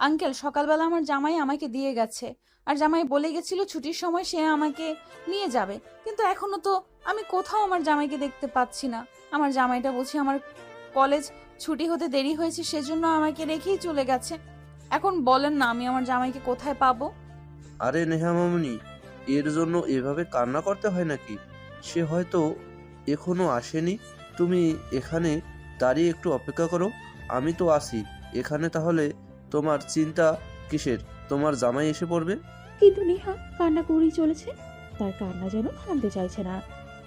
আঙ্কেল, সকালবেলা আমার জামাই আমাকে দিয়ে গেছে, আর জামাই বলে গেছিল ছুটির সময় সে আমাকে নিয়ে যাবে, কিন্তু এখনো তো আমি কোথাও আমার জামাইকে দেখতে পাচ্ছি না। আমার জামাইটা বুঝি আমার কলেজ ছুটি হতে দেরি হয়েছে সেজন্য আমাকে রেখেই চলে গেছে। এখন বলেন না আমি আমার জামাইকে কোথায় পাবো? আরে নেহা মামনি, এর জন্য এভাবে কান্না করতে হয় নাকি? সে হয়তো এখনো আসেনি। তুমি এখানে দাঁড়িয়ে একটু অপেক্ষা করো, আমি তো আসি এখানে। তাহলে তোমার চিন্তা কিসের? তোমার জামাই এসে পড়বে। কিন্তু নেহা কান্না করেই চলেছে, তার কান্না যেন থামতে চাইছে না।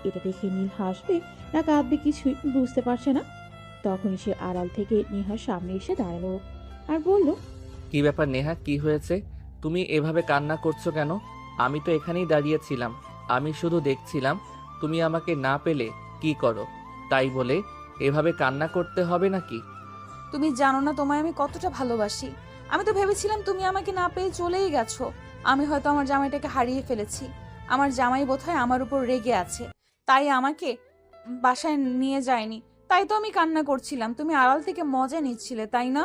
এটা দেখে নীল হাসবে না কাঁদবে কিছুই বুঝতে পারছে না। তখনই সে আড়াল থেকে নেহার সামনে এসে দাঁড়ালো আর বলল, কি ব্যাপার নেহা, কি হয়েছে? তুমি এভাবে কান্না করছো কেন? আমি তো এখানেই দাঁড়িয়েছিলাম, আমি শুধু দেখছিলাম তুমি আমাকে না পেলে কি করো। তাই বলে এভাবে কান্না করতে হবে নাকি? তুমি জানো না তোমায় আমি কতটা ভালোবাসি। আমি তো ভেবেছিলাম তুমি আমাকে না পেয়ে চলেই গেছো। আমি হয়তো আমার জামাইটাকে হারিয়ে ফেলেছি। আমার জামাই বোধহয় আমার উপর রেগে আছে, তাই আমাকে বাসায় নিয়ে যায়নি। তাই তো আমি কান্না করছিলাম, তুমি আড়াল থেকে মজা নিচ্ছিলে, তাই না?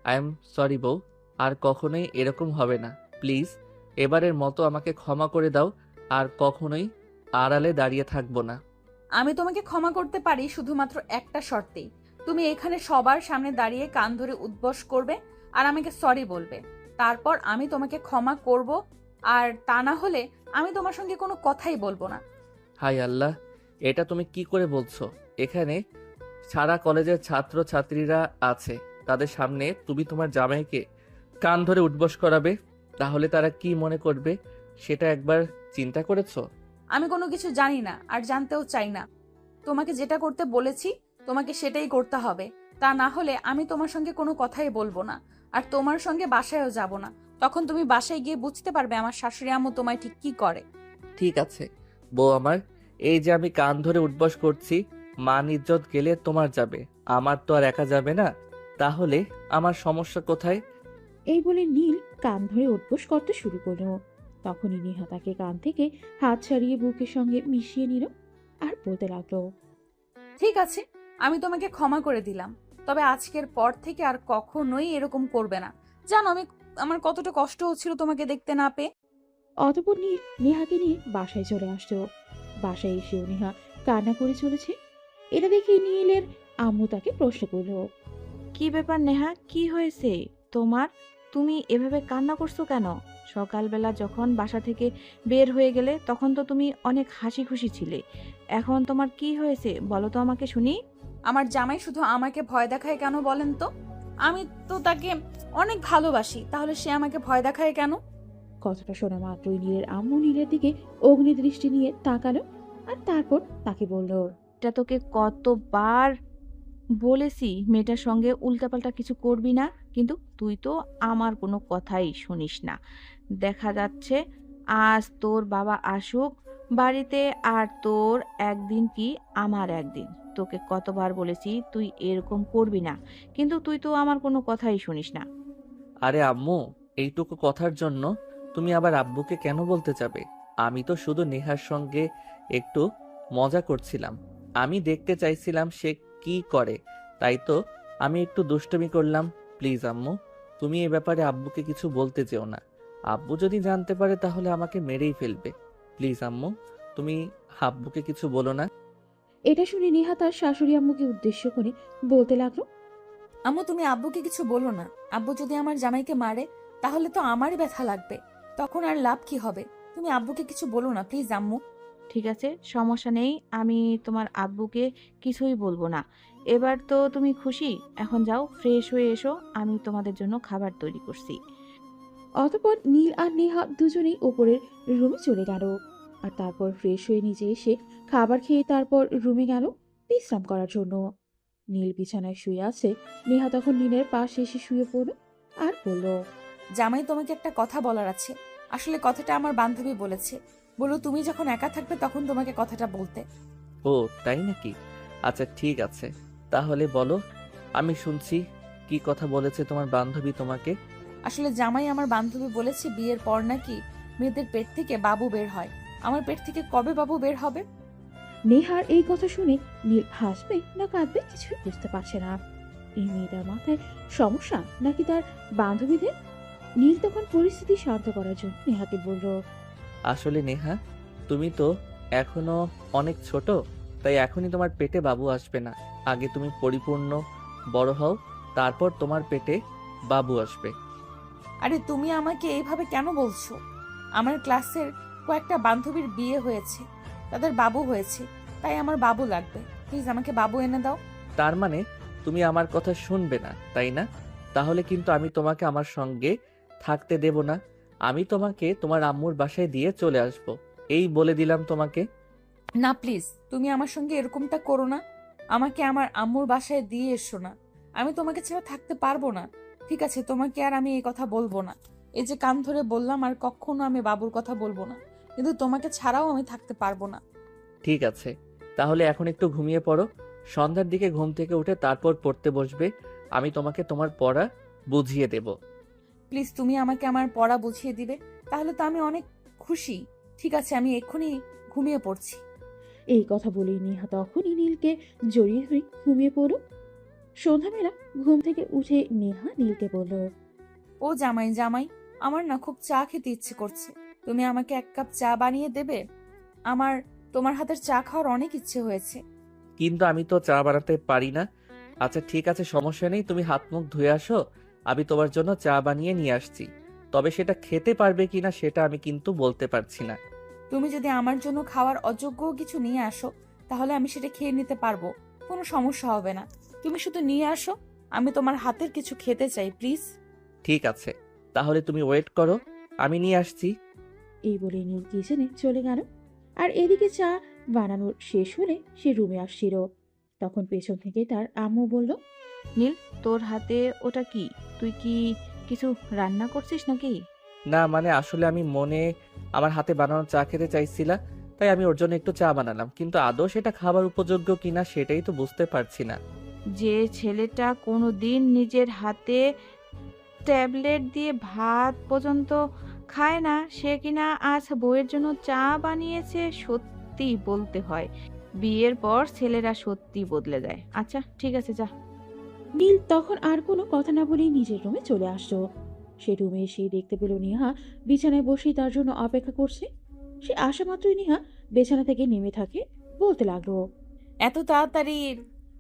আই এম সরি বউ, আর কখনোই এরকম হবে না। প্লিজ এবারের মতো আমাকে ক্ষমা করে দাও, আর কখনোই আড়ালে দাঁড়িয়ে থাকবো না। আমি তোমাকে ক্ষমা করতে পারি শুধুমাত্র একটা শর্তেই। তুমি এখানে সবার সামনে দাঁড়িয়ে কান ধরে উদ্বস করবে আর আমাকে সরি বলবে, তারপর আমি তোমাকে ক্ষমা করব। আর তা না হলে আমি তোমার সঙ্গে কোনো কথাই বলবো না। হাই আল্লাহ, এটা তুমি কি করে বলছো? এখানে সারা কলেজের ছাত্র ছাত্রীরা আছে, তাদের সামনে তুমি তোমার জামাইকে কান ধরে উঠবস করাবে? তাহলে তারা কি মনে করবে সেটা একবার চিন্তা করেছো? আমি কোনো কিছু জানি না আর জানতেও চাই না। তোমাকে যেটা করতে বলেছি তোমাকে সেটাই করতে হবে, তা না হলে আমি তোমার সঙ্গে কোনো কথাই বলবো না, আর তোমার সঙ্গে বাসায়ও যাব না। তখন তুমি বাসায় গিয়ে বুঝতে পারবে আমার শাশুড়ি আম্মু তোমায় ঠিক কি করে। ঠিক আছে বউ আমার, এই যে আমি কান ধরে উঠবস করছি, মান ইজ্জত গেলে তোমার যাবে, আমার তো আর একা যাবে না। তাহলে আমার সমস্যা কোথায়? এই বলে নীল কান ধরে উঠবোস করতে শুরু করলো। তখনই নেহা তাকে কান থেকে হাত ছাড়িয়ে বুকের সঙ্গে মিশিয়ে নিল আর বলতে লাগলো, ঠিক আছে, আমি তোমাকে ক্ষমা করে দিলাম, তবে আজকের পর থেকে আর কখনোই এরকম করবে না। জানো আমার কতটা কষ্ট হচ্ছিল তোমাকে দেখতে না পেয়ে। অতঃপর নীল নেহাকে নিয়ে বাসায় চলে আসতো। বাসায় এসেও নেহা কান্না করে চলেছে। এটা দেখে নীলের আম্মু তাকে প্রশ্ন করলো, কি ব্যাপার নেহা, কি হয়েছে তোমার? তুমি এভাবে কান্না করছো কেন? সকালবেলা যখন বাসা থেকে বের হয়ে গেলে তখন তো তুমি অনেক হাসি খুশি ছিলে। এখন তোমার কি হয়েছে বলো তো আমাকে শুনি। আমার জামাই শুধু আমাকে ভয় দেখায় কেন বলেন তো? আমি তো তাকে অনেক ভালোবাসি, তাহলে সে আমাকে ভয় দেখায় কেন? কথাটা শোনা মাত্রই নীলের আম্মু নীলের দিকে অগ্নি দৃষ্টি নিয়ে তাকালো আর তারপর তাকে বলল, এটা তোকে কতবার বলেছি মেয়েটার সঙ্গে উল্টাপাল্টা কিছু করবি না, কিন্তু তুই তো আমার কোনো কথাই শুনিস না। দেখা যাচ্ছে আজ তোর বাবা আসুক বাড়িতে আর তোর একদিন কি আমার একদিন। তোকে কতবার বলেছি তুই এরকম করবি না, কিন্তু তুই তো আমার কোনো কথাই শুনিস না। আরে আম্মু, এইটুকু কথার জন্য তুমি আবার আব্বুকে কেন বলতে যাবে? আমি তো শুধু নেহার সঙ্গে একটু মজা করছিলাম। আমি দেখতে চাইছিলাম সে কি করে, তাই তো আমি একটু দুষ্টুমি করলাম। প্লিজ আম্মু, তুমি এ ব্যাপারে আব্বুকে কিছু বলতে যেও না। আব্বু যদি জানতে পারে তাহলে আমাকে মেরেই ফেলবে। প্লিজ আম্মু, তুমি আব্বুকে কিছু বলো না। এটা শুনে নেহা তার শাশুড়ি আম্মুকে উদ্দেশ্য করে বলতে লাগলো, আম্মু, তুমি আব্বুকে কিছু বলো না। আব্বু যদি আমার জামাইকে মারে তাহলে তো আমারই ব্যথা লাগবে, তখন আর লাভ কি হবে? তুমি আব্বুকে কিছু বলো না প্লিজ আম্মু। ঠিক আছে, সমস্যা নেই, আমি তোমার আব্বুকে কিছুই বলবো না। এবার তো তুমি খুশি? এখন যাও ফ্রেশ হয়ে এসো, আমি তোমাদের জন্য খাবার তৈরি করছি। অতঃপর নীল আর নেহা দুজনেই ওপরের রুমে চলে গেল। আর তারপর ফ্রেশ হয়ে নিচে এসে খাবার খেয়ে তারপর রুমে গেল বিশ্রাম করার জন্য। নীল বিছানায় শুয়ে আছে। নেহা তখন নীলের পাশে এসে শুয়ে পড়ল আর বলল, জামাই, তোমাকে একটা কথা বলার আছে। আসলে কথাটা আমার বান্ধবী বলেছে, বলো তুমি যখন একা থাকবে তখন তোমাকে কথাটা বলতে। ও তাই নাকি? আচ্ছা ঠিক আছে, তাহলে বলো, আমি শুনছি। কি কথা বলেছে তোমার বান্ধবী তোমাকে? আসলে জামাই, আমার বান্ধবী বলেছে বিয়ের পর নাকি মেয়েদের পেট থেকে বাবু বের হয়। আমার পেট থেকে কবে বাবু বের হবে? নেহার এই কথা শুনে নীল হাসবে না কাঁদবে কিছুই বুঝতে পারছে না। এই মেয়েটার মাথায় সমস্যা নাকি তার বান্ধবীদের? নীল তখন পরিস্থিতি শান্ত করার জন্য নেহাকে বলল, আসলে নেহা, তুমি তো এখনো অনেক ছোট, তাই এখনই তোমার পেটে বাবু আসবে না। আগে তুমি পরিপূর্ণ বড় হও, তারপর তোমার পেটে বাবু আসবে। আরে তুমি আমাকে এইভাবে কেন বলছো? আমার ক্লাসের কয়েকটা বান্ধবীর বিয়ে হয়েছে, তাদের বাবু হয়েছে, তাই আমার বাবু লাগবে। প্লিজ আমাকে বাবু এনে দাও। তার মানে তুমি আমার কথা শুনবে না, তাই না? তাহলে কিন্তু আমি তোমাকে আমার সঙ্গে থাকতে দেব না। আমি তোমাকে তোমার আম্মুর বাসায় দিয়ে চলে আসব, এই বলে দিলাম তোমাকে। না প্লিজ, তুমি আমার সঙ্গে এরকমটা করো না। আমাকে আমার আম্মুর বাসায় দিয়ে এসো না। আমি তোমাকে ছাড়া থাকতে পারবো না। ঠিক আছে, তোমাকে আর আমি এই কথা বলবো না। এই যে কান ধরে বললাম, আর কখনো আমি বাবুর কথা বলবো না, কিন্তু তোমাকে ছাড়াও আমি থাকতে পারবো না। ঠিক আছে, তাহলে এখন একটু ঘুমিয়ে পড়ো। সন্ধ্যার দিকে ঘুম থেকে উঠে তারপর পড়তে বসবে। আমি তোমাকে তোমার পড়া বুঝিয়ে দেব। প্লিজ তুমি আমাকে আমার পড়া বুঝিয়ে দিবে, তাহলে তো আমি অনেক খুশি। ঠিক আছে, আমি এক্ষুনি ঘুমিয়ে পড়ছি। এই কথা বলেই নেহা তখনই নীলকে জড়িয়ে ধরে ঘুমিয়ে পড়ল। সন্ধ্যাবেলা ঘুম থেকে উঠে নেহা নীলকে বলল, ও জামাই, জামাই, আমার না খুব চা খেতে ইচ্ছে করছে। তুমি আমাকে এক কাপ চা বানিয়ে দেবে? আমার তোমার হাতের চা খাওয়ার অনেক ইচ্ছে হয়েছে। কিন্তু আমি তো চা বানাতে পারি না। আচ্ছা ঠিক আছে, সমস্যা নেই, তুমি হাত মুখ ধুয়ে আসো, আমি তোমার জন্য চা বানিয়ে নিয়ে আসছি। তবে সেটা খেতে পারবে কিনা সেটা আমি কিন্তু বলতে পারছি না। তুমি যদি আমার জন্য খাওয়ার অযোগ্য কিছু নিয়ে আসো তাহলে আমি সেটা খেয়ে নিতে পারবো, কোনো সমস্যা হবে না। তুমি শুধু নিয়ে আসো, আমি তোমার হাতের কিছু খেতে চাই প্লিজ। ঠিক আছে, তাহলে তুমি ওয়েট করো, আমি নিয়ে আসছি। এই বলে নীল কিচেনে চলে গেল। আর এদিকে চা বানানোর শেষ হলে সে রুমে আসছিল। তখন পেছন থেকে তার আম্মু বলল, নীল, তোর হাতে ওটা কি? তুই কি কিছু রান্না করছিস নাকি? না মানে আসলে আমি মনে আমার হাতে বানানো চা খেতে চাইছিলা, তাই আমি ওর জন্য একটু চা বানালাম, কিন্তু আদৌ সেটা খাবার উপযোগ্য কিনা সেটাই তো বুঝতে পারছি না। যে ছেলেটা কোনো দিন নিজের হাতে ট্যাবলেট দিয়ে ভাত পর্যন্ত খায় না সে কিনা আজ বউয়ের জন্য চা বানিয়েছে। সত্যি বলতে হয়, বিয়ের পর ছেলেরা সত্যি বদলে যায়। আচ্ছা ঠিক আছে, যা। নীল তখন আর কোনো কথা না বলেই নিজের রুমে চলে আসলো। সে রুমে এসে দেখতে পেল নেহা বিছানায় বসেই তার জন্য অপেক্ষা করছে। সে আসা মাত্রই নেহা বিছানা থেকে নেমে থাকে, বলতে লাগলো, এত তাড়াতাড়ি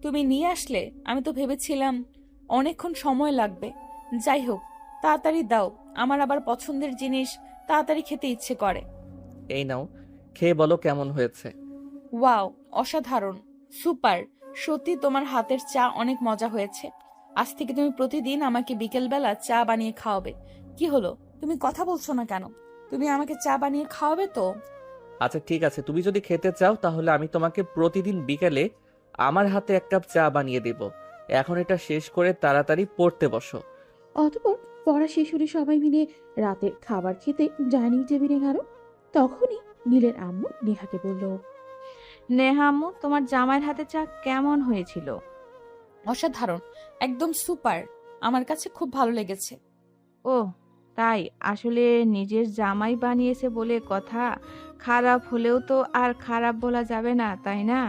তুমি নিয়ে আসলে? আমি তো ভেবেছিলাম অনেকক্ষণ সময় লাগবে। যাই হোক, তাড়াতাড়ি দাও, আমার আবার পছন্দের জিনিস তাড়াতাড়ি খেতে ইচ্ছে করে। এই নাও, খেয়ে বলো কেমন হয়েছে। ওয়াও, অসাধারণ, সুপার। সত্যি তোমার হাতের চা অনেক মজা হয়েছে। আজ থেকে তুমি প্রতিদিন আমাকে বিকেলবেলা চা বানিয়ে খাওয়াবে। কি হলো, তুমি কথা বলছো না কেন? তুমি আমাকে চা বানিয়ে খাওয়াবে তো? আচ্ছা ঠিক আছে, তুমি যদি খেতে চাও তাহলে আমি তোমাকে প্রতিদিন বিকেলে আমার হাতে এক কাপ চা বানিয়ে দেব। এখন এটা শেষ করে তাড়াতাড়ি পড়তে বসো। অতঃপর পড়া শেষ হলে সবাই মিলে রাতের খাবার খেতে ডাইনিং টেবিলে গেল। তখনই নীলের আম্মু নেহাকে বলল, নেহা আম্মু, তোমার জামাইয়ের হাতে চা কেমন হয়েছিল? অসাধারণ, একদম সুপার। আমার কাছে খুব ভালো লেগেছে। ও তাই? আসলে নিজের জামাই বানিয়েছে বলে কথা, খারাপ হলেও তো আর খারাপ বলা যাবে না, তাই না?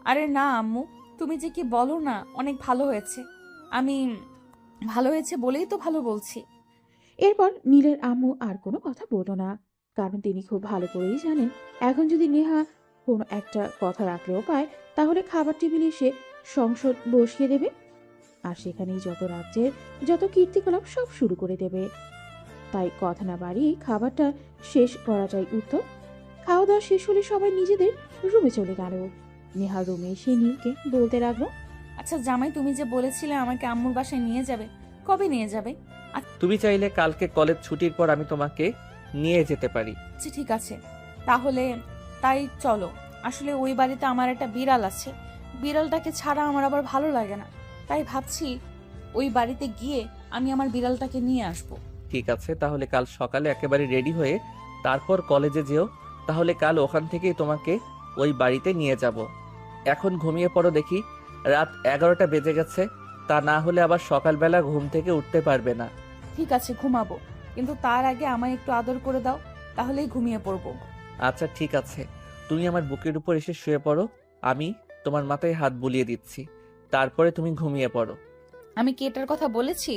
আরে না আম্মু, তুমি যে কি বলো না, অনেক ভালো হয়েছে। আমি ভালো হয়েছে বলেই তো ভালো বলছি। এরপর নীলের আম্মু আর কোনো কথা বলল না, কারণ তিনি খুব ভালো করেই জানেন এখন যদি নেহা কোনো একটা কথা রাখলেও পায় তাহলে খাবার টেবিলে এসে সংসদ বসিয়ে দেবে, আর সেখানেই যত রাজ্যের যত কীর্তিকলাপ সব শুরু করে দেবে। তাই কথা না বাড়িয়ে খাবারটা শেষ করাটাই উত্তম। খাওয়া দাওয়া শেষ হলে সবাই নিজেদের রুমে চলে গেল। নেহা রুমে এসে নীলকে বলতে লাগলো, আচ্ছা জামাই, তুমি যে বলেছিলে আমাকে আম্মুর বাসায় নিয়ে যাবে, কবে নিয়ে যাবে? তুমি চাইলে কালকে কলেজ ছুটির পর আমি তোমাকে নিয়ে যেতে পারি। আচ্ছা ঠিক আছে, তাহলে তাই চলো। আসলে ওই বাড়িতে আমার একটা বিড়াল আছে, বিড়ালটাকে ছাড়া আমার আবার ভালো লাগে না। তাই ভাবছি ওই বাড়িতে গিয়ে আমি আমার বিড়ালটাকে নিয়ে আসবো। ঠিক আছে, তাহলে কাল সকালে একেবারে রেডি হয়ে তারপর কলেজে যেও। তাহলে কাল ওখান থেকেই তোমাকে ওই বাড়িতে নিয়ে যাব। এখন ঘুমিয়ে পড়ো দেখি, রাত 11টা বেজে গেছে। তা না হলে আবার সকালবেলা ঘুম থেকে উঠতে পারবে না। ঠিক আছে, ঘুমাবো, কিন্তু তার আগে আমায় একটু আদর করে দাও, তাহলেই ঘুমিয়ে পড়বো। আচ্ছা ঠিক আছে, তুমি আমার বুকের উপর এসে শুয়ে পড়ো, আমি তোমার মাথায় হাত বুলিয়ে দিচ্ছি, তারপরে তুমি ঘুমিয়ে পড়ো। আমি কি এটার কথা বলেছি?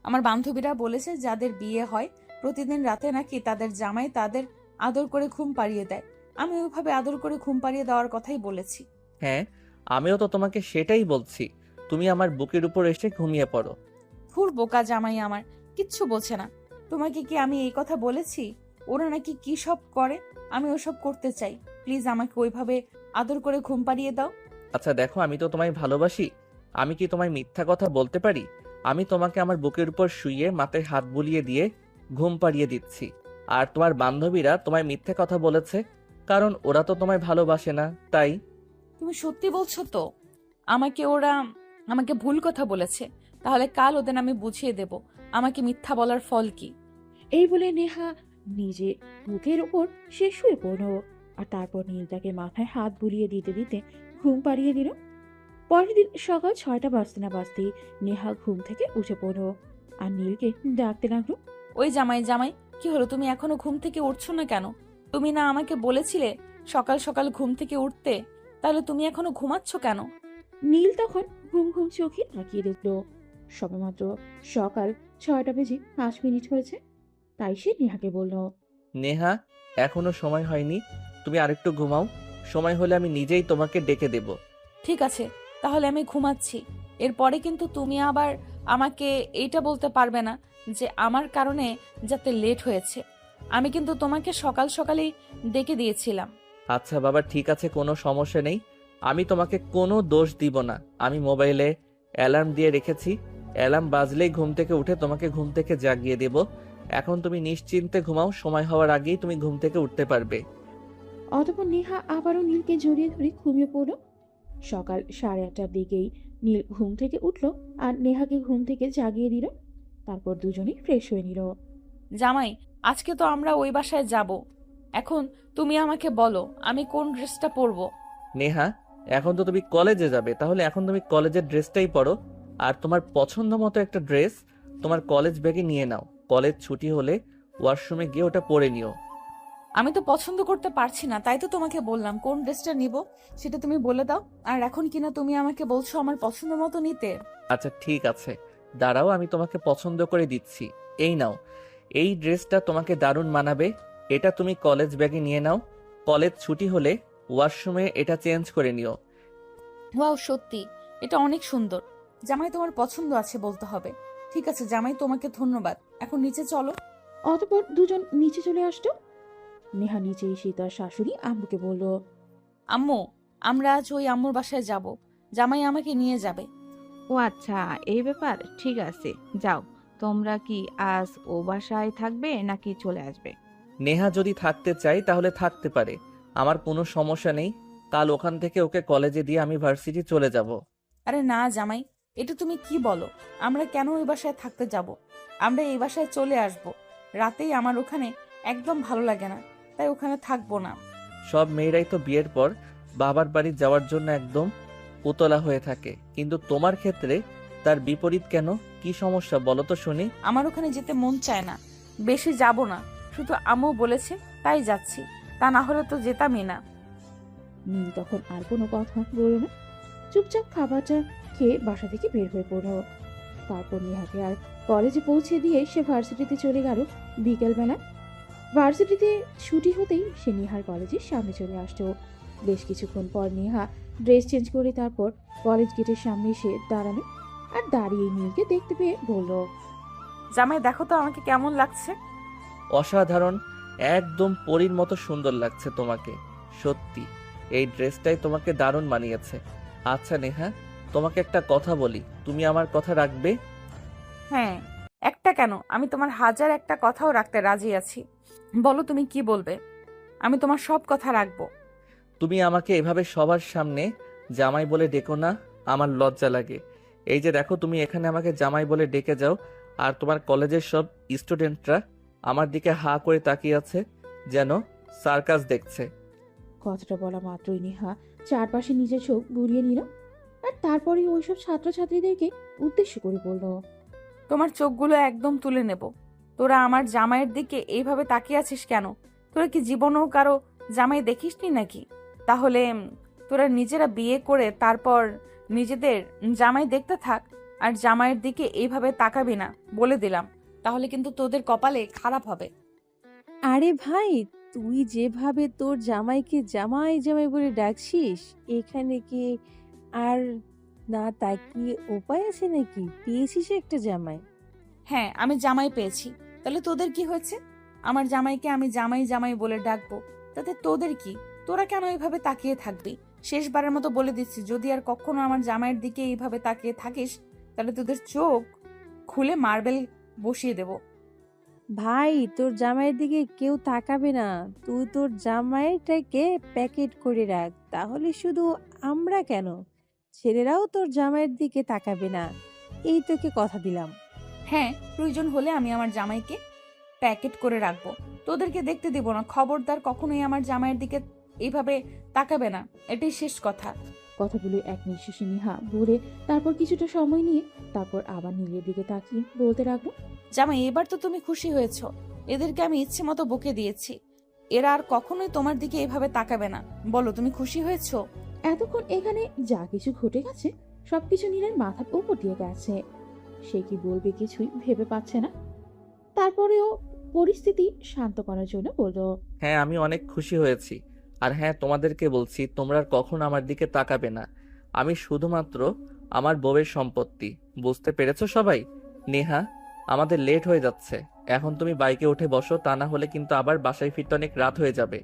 আমার বান্ধবীরা বলেছে যাদের বিয়ে হয় প্রতিদিন রাতে নাকি তাদের জামাই তাদের আদর করে ঘুম পাড়িয়ে দেয়। আমি ওইভাবে আদর করে ঘুম পাড়িয়ে দেওয়ার কথাই বলেছি। হ্যাঁ, আমিও তো তোমাকে সেটাই বলছি, তুমি আমার বুকের উপর এসে ঘুমিয়ে পড়ো। ফুর বোকা জামাই আমার, কিচ্ছু বোঝে না। তোমাকে কি আমি এই কথা বলেছি? ওরা নাকি কি সব করে, আমি ওসব করতে চাই। প্লিজ আমাকে ওইভাবে আদর করে ঘুম পাড়িয়ে দাও। আচ্ছা দেখো, আমি তো তোমায় ভালোবাসি, আমি কি তোমায় মিথ্যা কথা বলতে পারি? আমি তোমাকে আমার বুকের উপর শুইয়ে মাথায় হাত বুলিয়ে দিয়ে ঘুম পাড়িয়ে দিচ্ছি। আর তোমার বান্ধবীরা তোমায় মিথ্যে কথা বলেছে, কারণ ওরা তো তোমায় ভালোবাসে না, তাই। তুমি সত্যি বলছো তো? ওরা আমাকে ভুল কথা বলেছে। তাহলে কাল ওদের আমি বুঝিয়ে দেব আমাকে মিথ্যা বলার ফল কি। এই বলে নেহা নিজে বুকের ওপর সে শুয়ে পড়ল, আর তারপর নীল তাকে মাথায় হাত বুলিয়ে দিতে দিতে ঘুম পাড়িয়ে দিল। পরের দিন সকাল 6টা বাজতে না বাজতেই নেহা ঘুম থেকে উঠে পড়ল আর নীলকে ডাকতে লাগলো, ওই জামাই জামাই, কি হলো, তুমি এখনো ঘুম থেকে উঠছো না কেন? তুমি না আমাকে বলেছিলে সকাল সকাল ঘুম থেকে উঠতে, তাহলে তুমি এখনো ঘুমাচ্ছ কেন? নীল তখন ঘুম ঘুম চোখে তাকিয়ে দেখলো সবেমাত্র সকাল 6টা বেজে 5 মিনিট হয়েছে। তাই সে নেহাকে বলল, নেহা, এখনো সময় হয়নি, তুমি আরেকটু ঘুমাও, সময় হলে আমি নিজেই তোমাকে ডেকে দেব। ঠিক আছে, তাহলে আমি ঘুমাচ্ছি। এরপরে কিন্তু তুমি আবার আমাকে এইটা বলতে পারবে না যে আমার কারণে যাতে লেট হয়েছে। আমি কিন্তু তোমাকে সকাল সকালেই ডেকে দিয়েছিলাম। আচ্ছা বাবা, ঠিক আছে, কোনো সমস্যা নেই, আমি তোমাকে কোনো দোষ দিব না। আমি মোবাইলে অ্যালার্ম দিয়ে রেখেছি, অ্যালার্ম বাজলেই ঘুম থেকে উঠে তোমাকে ঘুম থেকে জাগিয়ে দেব। এখন তুমি নিশ্চিন্তে ঘুমাও, সময় হওয়ার আগেই তুমি ঘুম থেকে উঠতে পারবে। অতঃপর নেহা আবারও নীলকে জড়িয়ে ধরে ঘুমিয়ে পড়ল। সকাল 8:30টার দিকেই নীল ঘুম থেকে উঠল আর নেহাকে ঘুম থেকে জাগিয়ে দিল। তারপর দুজনেই ফ্রেশ হয়ে নিল। জামাই, আজকে তো আমরা ওই বাসায় যাব। এখন তুমি আমাকে বলো আমি কোন ড্রেসটা পরবো। নেহা, এখন তো তুমি কলেজে যাবে, তাহলে এখন তুমি কলেজের ড্রেসটাই পরো। আর তোমার পছন্দ মতো একটা ড্রেস তোমার কলেজ ব্যাগে নিয়ে নাও। কলেজ ছুটি হলে ওয়াশরুমে গিয়ে ওটা পরে নিও। আমি তো পছন্দ করতে পারছি না, তাই তো তোমাকে বললাম কোন ড্রেসটা নিব সেটা তুমি বলে দাও। আর এখন কিনা তুমি আমাকে বলছো আমার পছন্দ মতো নিতে। আচ্ছা ঠিক আছে, দাঁড়াও, আমি তোমাকে পছন্দ করে দিচ্ছি। এই নাও, এই ড্রেসটা তোমাকে দারুণ মানাবে। এটা তুমি কলেজ ব্যাগে নিয়ে নাও। কলেজ ছুটি হলে ওয়াশরুমে এটা চেঞ্জ করে নিও। ওয়াও, সত্যি এটা অনেক সুন্দর। জামাই তোমার পছন্দ আছে বলতে হবে। ঠিক আছে জামাই, তোমাকে ধন্যবাদ। এখন নিচে চলো। অতঃপর দুজন নিচে চলে আসতো। নেহা নিচে এসে তার শাশুড়ি আম্মুকে বলল, আম্মু, আমরা আজ ওই আম্মুর বাসায় যাব। জামাই আমাকে নিয়ে যাবে। ও আচ্ছা, এই ব্যাপার, ঠিক আছে যাও। তোমরা কি আজ ও বাসায় থাকবে নাকি চলে আসবে? নেহা যদি থাকতে চাই তাহলে থাকতে পারে, আমার কোনো সমস্যা নেই। কাল ওখান থেকে ওকে কলেজে দিয়ে আমি ভার্সিটি চলে যাব। আরে না জামাই, এটা তুমি কি বলো? আমরা কেন ওই বাসায় থাকতে যাব? আমরা এই বাসায় চলে আসব। রাতেই আমার ওখানে একদম ভালো লাগে না, তাই ওখানে থাকবো না। সব মেয়েরাই তো বিয়ের পর বাবার বাড়ি যাওয়ার জন্য একদম উতলা হয়ে থাকে, কিন্তু তোমার ক্ষেত্রে তার বিপরীত কেন? কি সমস্যা বলো তো শুনি। আমার ওখানে যেতে মন চায় না, বেশি যাব না, শুধু আম্মু বলেছে তাই যাচ্ছি, তা না হলে তো যেতামই না। নীল তখন আর কোনো কথা বলল না, চুপচাপ খাবারটা খেয়ে বাসা থেকে বের হয়ে পড়ল। তারপর নেহাকে আর কলেজে পৌঁছে দিয়ে সে ভার্সিটিতে চলে গেল বিকেলবেলা। ভার্সিটিতে ছুটি হতেই সে নেহার কলেজের সামনে চলে আসতো। বেশ কিছুক্ষণ পর নেহা ড্রেস চেঞ্জ করে তারপর কলেজ গেটের সামনে এসে দাঁড়ালো, আর দাঁড়িয়ে নীলকে দেখতে পেয়ে বলল, জামাই দেখো তো আমাকে কেমন লাগছে। অসাধারণ, একদম পরীর মতো সুন্দর লাগছে তোমাকে। সত্যি এই ড্রেসটাই তোমাকে দারুণ মানিয়েছে। আচ্ছা নেহা, তোমাকে একটা কথা বলি, তুমি আমার কথা রাখবে? হ্যাঁ, একটা কেন, আমি তোমার হাজার একটা কথাও রাখতে রাজি আছি। বলো তুমি কি বলবে, আমি তোমার সব কথা রাখবো। তুমি আমাকে এভাবে সবার সামনে জামাই বলে ডেকো না, আমার লজ্জা লাগে। এই যে দেখো, তুমি এখানে আমাকে জামাই বলে ডেকে যাও, আর তোমার কলেজের সব স্টুডেন্টরা আমার দিকে হা করে তাকিয়ে আছে, যেন সার্কাস দেখছে। কথাটা বলা মাত্রই নেহা চারপাশে নিজের চোখ বুলিয়ে নিল, আর তারপরে ওইসব ছাত্রছাত্রীদেরকে উদ্দেশ্য করে বলল, তোমার চোখগুলো একদম তুলে নেব। তোরা আমার জামাইয়ের দিকে এইভাবে তাকিয়ে আছিস কেন? তোরা কি জীবনেও কারো জামাই দেখিসনি নাকি? তাহলে তোরা নিজেরা বিয়ে করে তারপর নিজেদের জামাই দেখতে থাক, আর জামাইয়ের দিকে এইভাবে তাকাবি না বলে দিলাম, তাহলে কিন্তু তোদের কপালে খারাপ হবে। আরে ভাই, তুই যেভাবে তোর জামাইকে জামাই জামাই বলে ডাকছিস, এখানে কি আর না তাকিয়ে উপায় আছে নাকি? পেয়েছিস একটা জামাই। হ্যাঁ, আমি জামাই পেয়েছি, তাহলে তোদের কি হয়েছে? আমার জামাইকে আমি জামাই জামাই বলে ডাকবো, তাতে তোদের কি? তোরা কেন এইভাবে তাকিয়ে থাকবি? শেষবারের মতো বলে দিচ্ছি, যদি আর কখনো আমার জামাইয়ের দিকে এইভাবে তাকিয়ে থাকিস, তাহলে তোদের চোখ খুলে মার্বেল বসিয়ে দেব। ভাই, তোর জামাইয়ের দিকে কেউ তাকাবে না। তুই তোর জামাইটাকে প্যাকেট করে রাখ, তাহলে শুধু আমরা কেন, ছেলেরাও তোর জামাইয়ের দিকে তাকাবে না। এই তোকে কথা দিলাম। হ্যাঁ, প্রয়োজন হলে আমি আমার জামাইকে প্যাকেট করে রাখবো, তোদেরকে দেখতে দিব না। খবরদার কখনোই আমার জামাইয়ের দিকে এইভাবে তাকাবে না, এটাই শেষ কথা। কথাগুলো এক নিঃশ্বাসে নেহা বলে তারপর কিছুটা সময় নিয়ে তারপর আবার নীলের দিকে তাকিয়ে বলতে লাগলো, জামাই, এবার তো তুমি খুশি হয়েছো। এদেরকে আমি ইচ্ছে মতো বকে দিয়েছি, এরা আর কখনোই তোমার দিকে এভাবে তাকাবে না। বলো তুমি খুশি হয়েছো? এতক্ষণ এখানে যা কিছু ঘটে গেছে সবকিছু নীলের মাথার উপর দিয়ে গেছে। সে কি বলবে কিছুই ভেবে পাচ্ছে না। তারপরেও পরিস্থিতি শান্ত করার জন্য বলল, হ্যাঁ, আমি অনেক খুশি হয়েছি। আর হ্যাঁ, তোমাদেরকে বলছি, তোমরা আর কখনো আমার দিকে তাকাবে না। আমি শুধুমাত্র আমার বউয়ের সম্পত্তি, বুঝতে পেরেছো সবাই? নেহা, আমাদের লেট হয়ে যাচ্ছে, এখন তুমি বাইকে উঠে বসো, তা না হলে কিন্তু আবার বাসায় ফিরতে অনেক রাত হয়ে যাবে।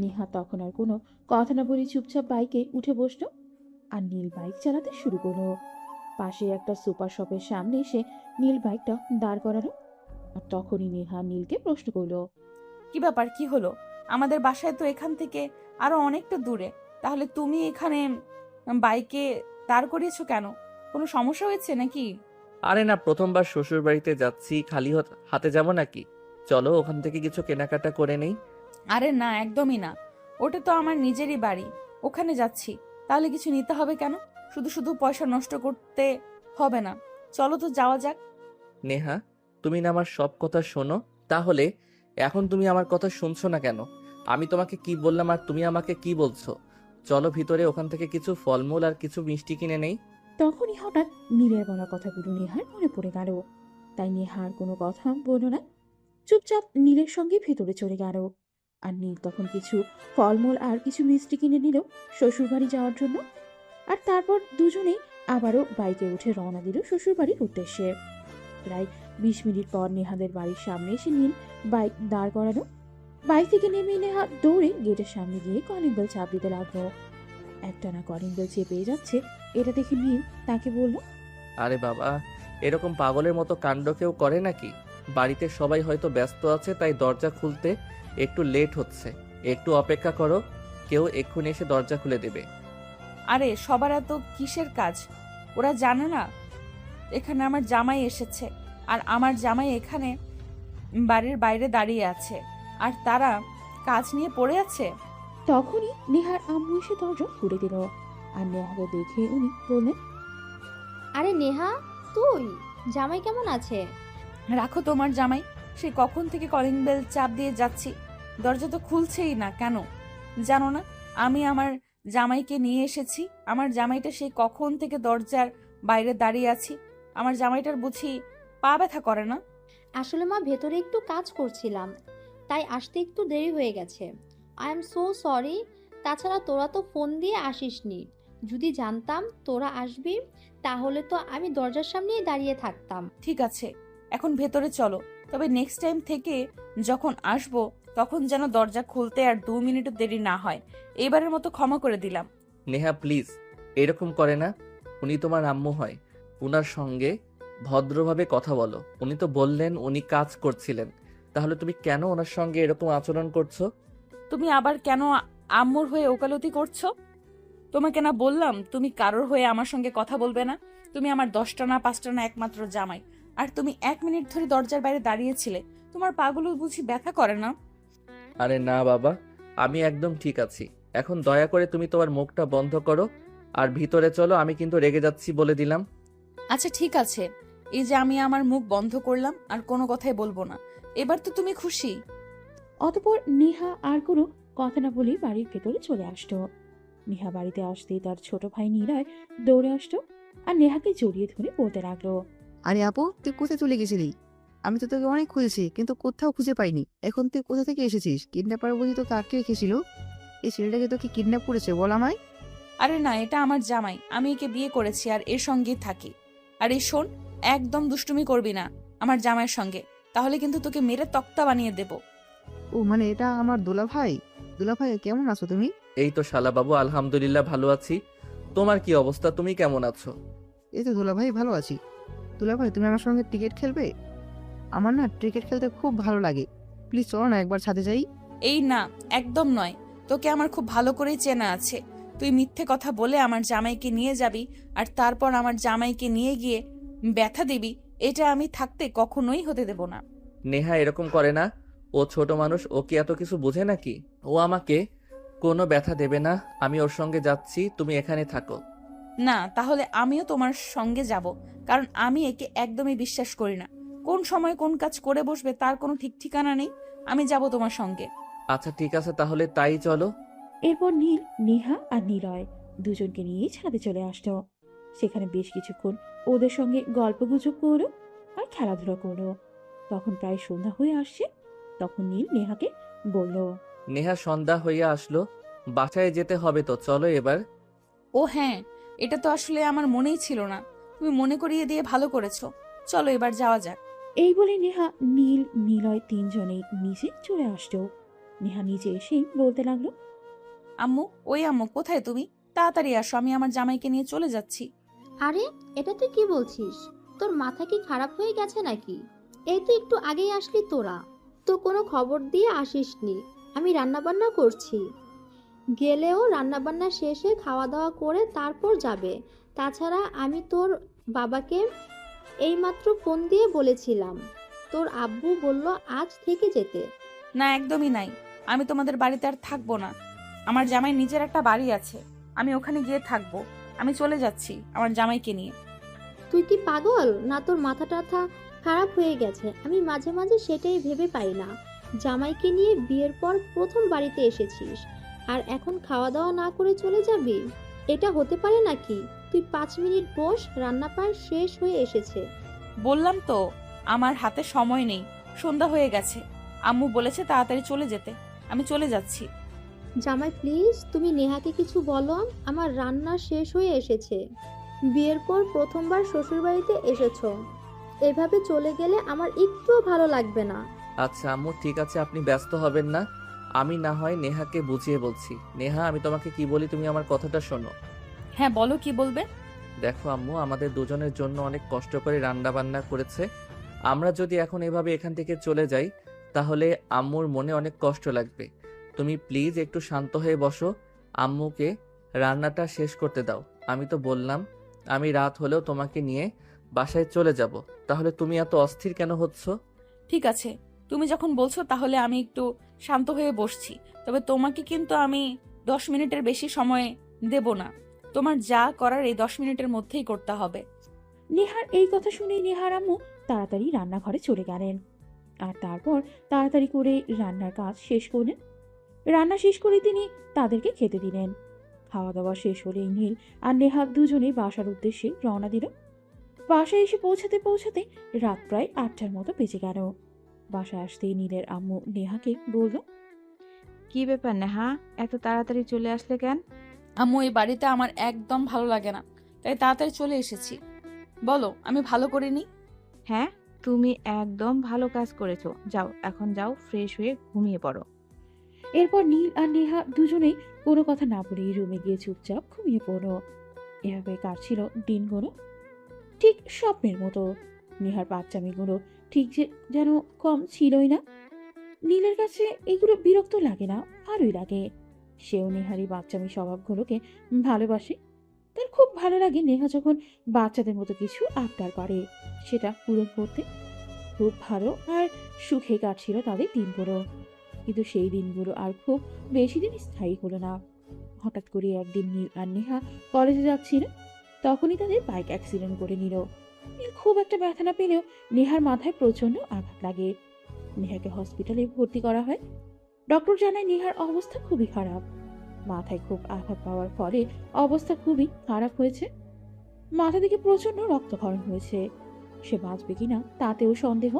নেহা তখন আর কোনো কথা না বলে চুপচাপ বাইকে উঠে বসলো, আর নীল বাইক চালাতে শুরু করলো। পাশে একটা সুপার শপের সামনে এসে নীল বাইকটা দাঁড় করালো, আর তখনই নেহা নীলকে প্রশ্ন করলো, কি ব্যাপার, কি হলো? আমাদের বাসায় তো এখান থেকে আরো অনেকটা দূরে, তাহলে তুমি এখানে বাইকে দাঁড় করিয়েছো কেন? কোনো সমস্যা হয়েছে নাকি? আরে না, প্রথমবার শ্বশুর বাড়িতে যাচ্ছি, খালি হাতে যাব নাকি? চলো ওখান থেকে কিছু কেনাকাটা করে নেই। আরে না, একদমই না, ওটা তো আমার নিজেরই বাড়ি, ওখানে যাচ্ছি, তাহলে কিছু নিতে হবে কেন? শুধু শুধু পয়সা নষ্ট করতে হবে না, চলো তো যাওয়া যাক। নেহা, তুমি না আমার সব কথা শোনো, তাহলে এখন তুমি আমার কথা শুনছো না কেন? আমি তোমাকে কি বললাম আর তুমি আমাকে কি বলছো? চলো ভিতরে, ওখান থেকে কিছু ফলমূল আর কিছু মিষ্টি কিনে নেই। তখনই হঠাৎ নীলের বলা কথাগুলো নেহার মনে পড়ে গেল। তাই নেহার কোনো কথা বলল না, চুপচাপ নীলের সঙ্গে ভেতরে চলে গেল। আর নীল তখন কিছু ফলমূল আর কিছু মিষ্টি কিনে নিল শ্বশুরবাড়ি যাওয়ার জন্য। আর তারপর দুজনেই আবারও বাইকে উঠে রওনা দিল শ্বশুরবাড়ির উদ্দেশ্যে। প্রায় 20 মিনিট পর নেহাদের বাড়ির সামনে এসে নীল বাইক দাঁড় করালো। বাইক থেকে নেমে নেহা দৌড়ে গেটের সামনে গিয়ে কলিং বেল চাপ দিতে লাগলো। একটানা কলিং বেল চেপে যাচ্ছে, এটা দেখে নীল তাকে বলল, আরে বাবা, এরকম পাগলের মতো কাণ্ড কেউ করে নাকি? বাড়িতে সবাই হয়তো ব্যস্ত আছে, তাই দরজা খুলতে একটু লেট হচ্ছে। একটু অপেক্ষা করো, কেউ এক্ষুনি এসে দরজা খুলে দেবে। আরে সবার এত কিসের কাজ? ওরা জানে না এখানে আমার জামাই এসেছে, আর আমার জামাই এখানে বাড়ির বাইরে দাঁড়িয়ে আছে, আর তারা কাজ নিয়ে পড়ে আছে। তখনই নেহার আম্মু এসে দরজা খুলে দিল। আর নেহাকে দেখে উনি বললেন, আরে নেহা, তুই? জামাই কেমন আছে? রাখো তোমার জামাই, সে কখন থেকে কলিং বেল চাপ দিয়ে যাচ্ছি, দরজা তো খুলছেই না কেন? জানো না আমি আমার জামাইকে নিয়ে এসেছি? আমার জামাইটা সেই কখন থেকে দরজার বাইরে দাঁড়িয়ে আছি। আমার জামাইটার বুঝি পা ব্যথা করে না? আসলে মা, ভেতরে একটু কাজ করছিলাম, তাই আসতে একটু দেরি হয়ে গেছে। I am so sorry. তাছাড়া তোরা তো ফোন দিয়ে আসিসনি। যদি জানতাম তোরা আসবি, তাহলে তো আমি দরজার সামনেই দাঁড়িয়ে থাকতাম। ঠিক আছে, এখন ভেতরে চলো। তবে নেক্সট টাইম থেকে যখন আসবো তখন যেন দরজা খুলতে আর 2 মিনিটও দেরি না হয়। এবারের মতো ক্ষমা করে দিলাম। নেহা প্লিজ, এরকম করে না। উনি তোমার আম্মু হয়, উনার সঙ্গে ভদ্রভাবে কথা বলো। উনি তো বললেন উনি কাজ করছিলেন, তাহলে তুমি কেন ওনার সঙ্গে এরকম আচরণ করছো? তুমি আবার কেন আম্মুর হয়ে ওকালতি করছো? তোমাকে না বললাম তুমি কারোর হয়ে আমার সঙ্গে কথা বলবে না? তুমি আমার 10টা না 5টা না একমাত্র জামাই, আর তুমি 1 মিনিট ধরে দরজার বাইরে দাঁড়িয়েছিলে। তোমার পাগুলো বুঝি ব্যথা করে না? আরে না বাবা, আমি একদম ঠিক আছি। এখন দয়া করে তুমি তোমার মুখটা বন্ধ করো আর ভিতরে চলো। আমি কিন্তু রেগে যাচ্ছি বলে দিলাম। আচ্ছা ঠিক আছে, এই যে আমি আমার মুখ বন্ধ করলাম, আর কোনো কথাই বলবো না। এবার তো তুমি খুশি? অতপর নেহা আর কোনো কথা না বলেই বাড়ির ভেতরে চলে আসতো। নেহা বাড়িতে আসতেই তার ছোট ভাই নিলয় দৌড়ে আসতো আর নেহাকে জড়িয়ে ধরে বলতে লাগলো, আরে আপু, তুই কোথায় চলে গেছিলি? আমি তো তোকে অনেক খুঁজেছি, কিন্তু কোথাও খুঁজে পাইনি। এখন তুই কোথা থেকে এসেছিস? কিডন্যাপার বুঝি তোকে আটকে রেখেছিল? এই ছেলেটাকে তোকে কিডন্যাপ করেছে বল আমায়। আরে না, এটা আমার জামাই। আমি একে বিয়ে করেছি আর এর সঙ্গেই থাকি। আর এই শোন, একদম দুষ্টুমি করবি না আমার জামাইয়ের সঙ্গে, তাহলে কিন্তু তোকে মেরে তক্তা বানিয়ে দেব। ও মানে এটা আমার দোলা ভাই? দোলা ভাই, কেমন আছো তুমি? এই তো শালা বাবু, আলহামদুলিল্লাহ ভালো আছি। তোমার কি অবস্থা? তুমি কেমন আছো? এই তো দোলা ভাই, ভালো আছি। দোলা ভাই, তুমি আমার সঙ্গে ক্রিকেট খেলবে? আমার না ক্রিকেট খেলতে খুব ভালো লাগে। প্লিজ চলো না একবার সাথে যাই। এই না, একদম নয়। তোকে আমার খুব ভালো করেই চেনা আছে। তুই মিথ্যে কথা বলে আমার জামাইকে নিয়ে যাবি, আর তারপর আমার জামাইকে নিয়ে গিয়ে ব্যথা দিবি। এটা আমি থাকতে কখনোই হতে দেব না। নেহা এরকম করে না, ও ছোট মানুষ, ও কি এত কিছু বোঝে নাকি? ও আমাকে কোনো ব্যথা দেবে না। আমি ওর সঙ্গে যাচ্ছি, তুমি এখানে থাকো। না, তাহলে আমিও তোমার সঙ্গে যাব, কারণ আমি একে একদমই বিশ্বাস করি না। কোন সময় কোন কাজ করে বসবে তার কোনো ঠিক ঠিকানা নেই। আমি যাব তোমার সঙ্গে। আচ্ছা ঠিক আছে, তাহলে তাই চলো। এরপর নীল, নেহা আর নিলয় দুজনকে নিয়ে ছাদে চলে আসতো। সেখানে বেশ কিছুক্ষণ ওদের সঙ্গে গল্পগুজব করলো আর খেলাধুলা করলো। তখন প্রায় সন্ধ্যা হয়ে আসছে। তখন নীল নেহাকে বলল, নেহা সন্ধ্যা হইয়া আসলো, বাসায় যেতে হবে তো, চলো এবার। ও হ্যাঁ, এটা তো আসলে আমার মনেই ছিল না। তুমি মনে করিয়ে দিয়ে ভালো করেছো। চলো এবার যাওয়া যাক। এই বলে নেহা, নীল, নিলয় তিনজনেই নিচে চলে আসতো। নেহা নিচে এসেই বলতে লাগলো, আম্মু, ওই আম্মু, কোথায় তুমি? তাড়াতাড়ি আসো, আমি আমার জামাইকে নিয়ে চলে যাচ্ছি। আরে, এটা তুই কি বলছিস? তোর মাথা কি খারাপ হয়ে গেছে নাকি? এই তো একটু আগেই আসলি তোরা, তো কোনো খবর দিয়ে আসিসনি। আমি রান্নাবান্না করছি, গেলেও রান্নাবান্না শেষে খাওয়া দাওয়া করে তারপর যাবে। তাছাড়া আমি তোর বাবাকে এইমাত্র ফোন দিয়ে বলেছিলাম, তোর আব্বু বলল আজ থেকে যেতে। না, একদমই নাই। আমি তোমাদের বাড়িতে আর থাকবো না। আমার জামাই নিজের একটা বাড়ি আছে, আমি ওখানে গিয়ে থাকবো। আমি চলে যাচ্ছি আমার জামাইকে নিয়ে। তুই কি পাগল না? তোর মাথা টাথা খারাপ হয়ে গেছে? আমি মাঝে মাঝে সেটাই ভেবে পাই না। জামাইকে নিয়ে বিয়ের পর প্রথম বাড়িতে এসেছিস আর এখন খাওয়া দাওয়া না করে চলে যাবি? এটা হতে পারে নাকি? তুই 5 মিনিট বস, রান্না প্রায় শেষ হয়ে এসেছে। বললাম তো আমার হাতে সময় নেই, সন্ধ্যা হয়ে গেছে। আম্মু বলেছে তাড়াতাড়ি চলে যেতে, আমি চলে যাচ্ছি। জামাই প্লিজ, তুমি নেহাকে কিছু বলো। আমার রান্না শেষ হয়ে এসেছে। বিয়ের পর প্রথমবার শ্বশুরবাড়িতে এসেছো, এভাবে চলে গেলে আমার একটুও ভালো লাগবে না। আচ্ছা আম্মু, ঠিক আছে, আপনি ব্যস্ত হবেন না। আমি না হয় নেহাকে বুঝিয়ে বলছি। নেহা, আমি তোমাকে কি বলি, তুমি আমার কথাটা শোনো। হ্যাঁ বলো, কি বলবে? দেখো আম্মু, আমাদের দুজনের জন্য অনেক কষ্ট করে রান্না বান্না করেছে। আমরা যদি এখন এভাবে এখান থেকে চলে যাই তাহলে আম্মুর মনে অনেক কষ্ট লাগবে। তুমি প্লিজ একটু শান্ত হয়ে বসো, আম্মুকে রান্নাটা শেষ করতে দাও। আমি তো বললাম আমি রাত হলেও তোমাকে নিয়ে বাসায় চলে যাব, তাহলে তুমি এত অস্থির কেন হচ্ছ? ঠিক আছে, তুমি যখন বলছো তাহলে আমি একটু শান্ত হয়ে বসছি। তবে তোমাকে কিন্তু আমি 10 মিনিটের বেশি সময় দেব না। তোমার যা করার এই 10 মিনিটের মধ্যেই করতে হবে। নেহার এই কথা শুনে নেহার আম্মু তাড়াতাড়ি রান্নাঘরে চলে গেলেন আর তারপর তাড়াতাড়ি করে রান্নার কাজ শেষ করলেন। রান্না শেষ করে তিনি তাদেরকে খেতে দিলেন। খাওয়া দাওয়া শেষ হলেই নীল আর নেহা দুজনেই বাসার উদ্দেশ্যে রওনা দিল। বাসায় এসে পৌঁছাতে পৌঁছাতে রাত প্রায় 8টার মতো বেজে গেল। বাসায় আসতেই নীলের আম্মু নেহাকে বলল, কি ব্যাপার নেহা, এত তাড়াতাড়ি চলে আসলে কেন? আম্মু, এই বাড়িতে আমার একদম ভালো লাগে না, তাই তাড়াতাড়ি চলে এসেছি। বলো, আমি ভালো করিনি? হ্যাঁ, তুমি একদম ভালো কাজ করেছো। যাও, এখন যাও, ফ্রেশ হয়ে ঘুমিয়ে পড়ো। এরপর নীল আর নেহা দুজনেই কোনো কথা না বলেই রুমে গিয়ে চুপচাপ ঘুমিয়ে পড়ল। এভাবে কাটছিল দিনগুলো, ঠিক স্বপ্নের মতো। নেহার বাচ্চামিগুলো ঠিক যেন কম ছিলই না। নীলের কাছে এগুলো বিরক্ত লাগে না, ভালোই লাগে। সেও নেহারি বাচ্চামি স্বভাবগুলোকে ভালোবাসে। তার খুব ভালো লাগে নেহা যখন বাচ্চাদের মতো কিছু আবদার করে, সেটা পূরণ করতে। খুব ভালো আর সুখে কাটছিল তাদের দিনগুলো। কিন্তু সেই দিনগুলো আর খুব বেশি দিন স্থায়ী হলো না। হঠাৎ করে একদিন নীল আর নেহা কলেজে যাচ্ছিল, তখনই তাদের বাইক অ্যাক্সিডেন্ট করে নিল। নীল খুব একটা ব্যথা না পেলেও নেহার মাথায় প্রচন্ড আঘাত লাগে। নেহাকে হসপিটালে ভর্তি করা হয়। ডক্টর জানায় নেহার অবস্থা খুবই খারাপ। মাথায় খুব আঘাত পাওয়ার ফলে অবস্থা খুবই খারাপ হয়েছে। মাথা থেকে প্রচন্ড রক্তক্ষরণ হয়েছে। সে বাঁচবে কিনা তাতেও সন্দেহ।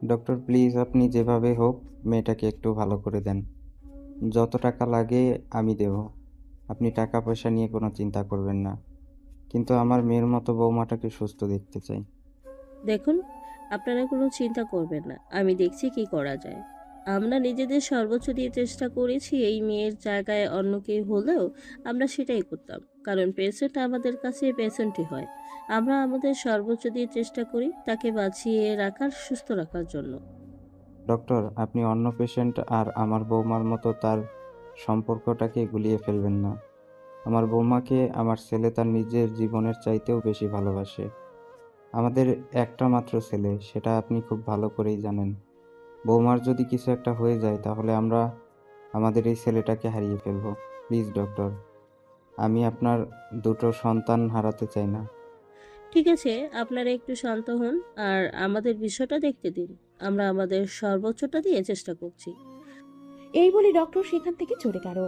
ডক্টর প্লিজ, আপনি যেভাবে হোক মেয়েটাকে একটু ভালো করে দেন। যত টাকা লাগে আমি দেব। আপনি টাকা পয়সা নিয়ে কোনো চিন্তা করবেন না, কিন্তু আমার মেয়ের মতো বৌমাটাকে সুস্থ দেখতে চাই। দেখুন, আপনারা কোনো চিন্তা করবেন না, আমি দেখছি কি করা যায়। আমরা নিজেদের সর্বোচ্চ দিয়ে চেষ্টা করেছি, এই মেয়ের জায়গায় অন্য কেউ হলেও আমরা সেটাই করতাম, কারণ পেশেন্ট আমাদের কাছে পেশেন্টই হয়। আমরা আমাদের সর্বোচ্চ দিয়ে চেষ্টা করি তাকে বাঁচিয়ে রাখার, সুস্থ রাখার জন্য। ডক্টর, আপনি অন্য পেশেন্ট আর আমার বৌমার মতো তার সম্পর্কটাকে গুলিয়ে ফেলবেন না। আমার বৌমাকে আমার ছেলে তার নিজের জীবনের চাইতেও বেশি ভালোবাসে। আমাদের একটা মাত্র ছেলে, সেটা আপনি খুব ভালো করেই জানেন। বৌমার যদি কিছু একটা হয়ে যায় তাহলে আমরা আমাদের এই ছেলেটাকে হারিয়ে ফেলবো। প্লিজ ডক্টর, আমি আপনার দুটো সন্তান হারাতে চাই না। ঠিক আছে, আপনারা একটু শান্ত হন আর আমাদের বিষয়টা দেখতে দিন। আমরা আমাদের সর্বোচ্চটা দিয়ে চেষ্টা করছি। এই বলে ডক্টর সেখান থেকে চলে গেল।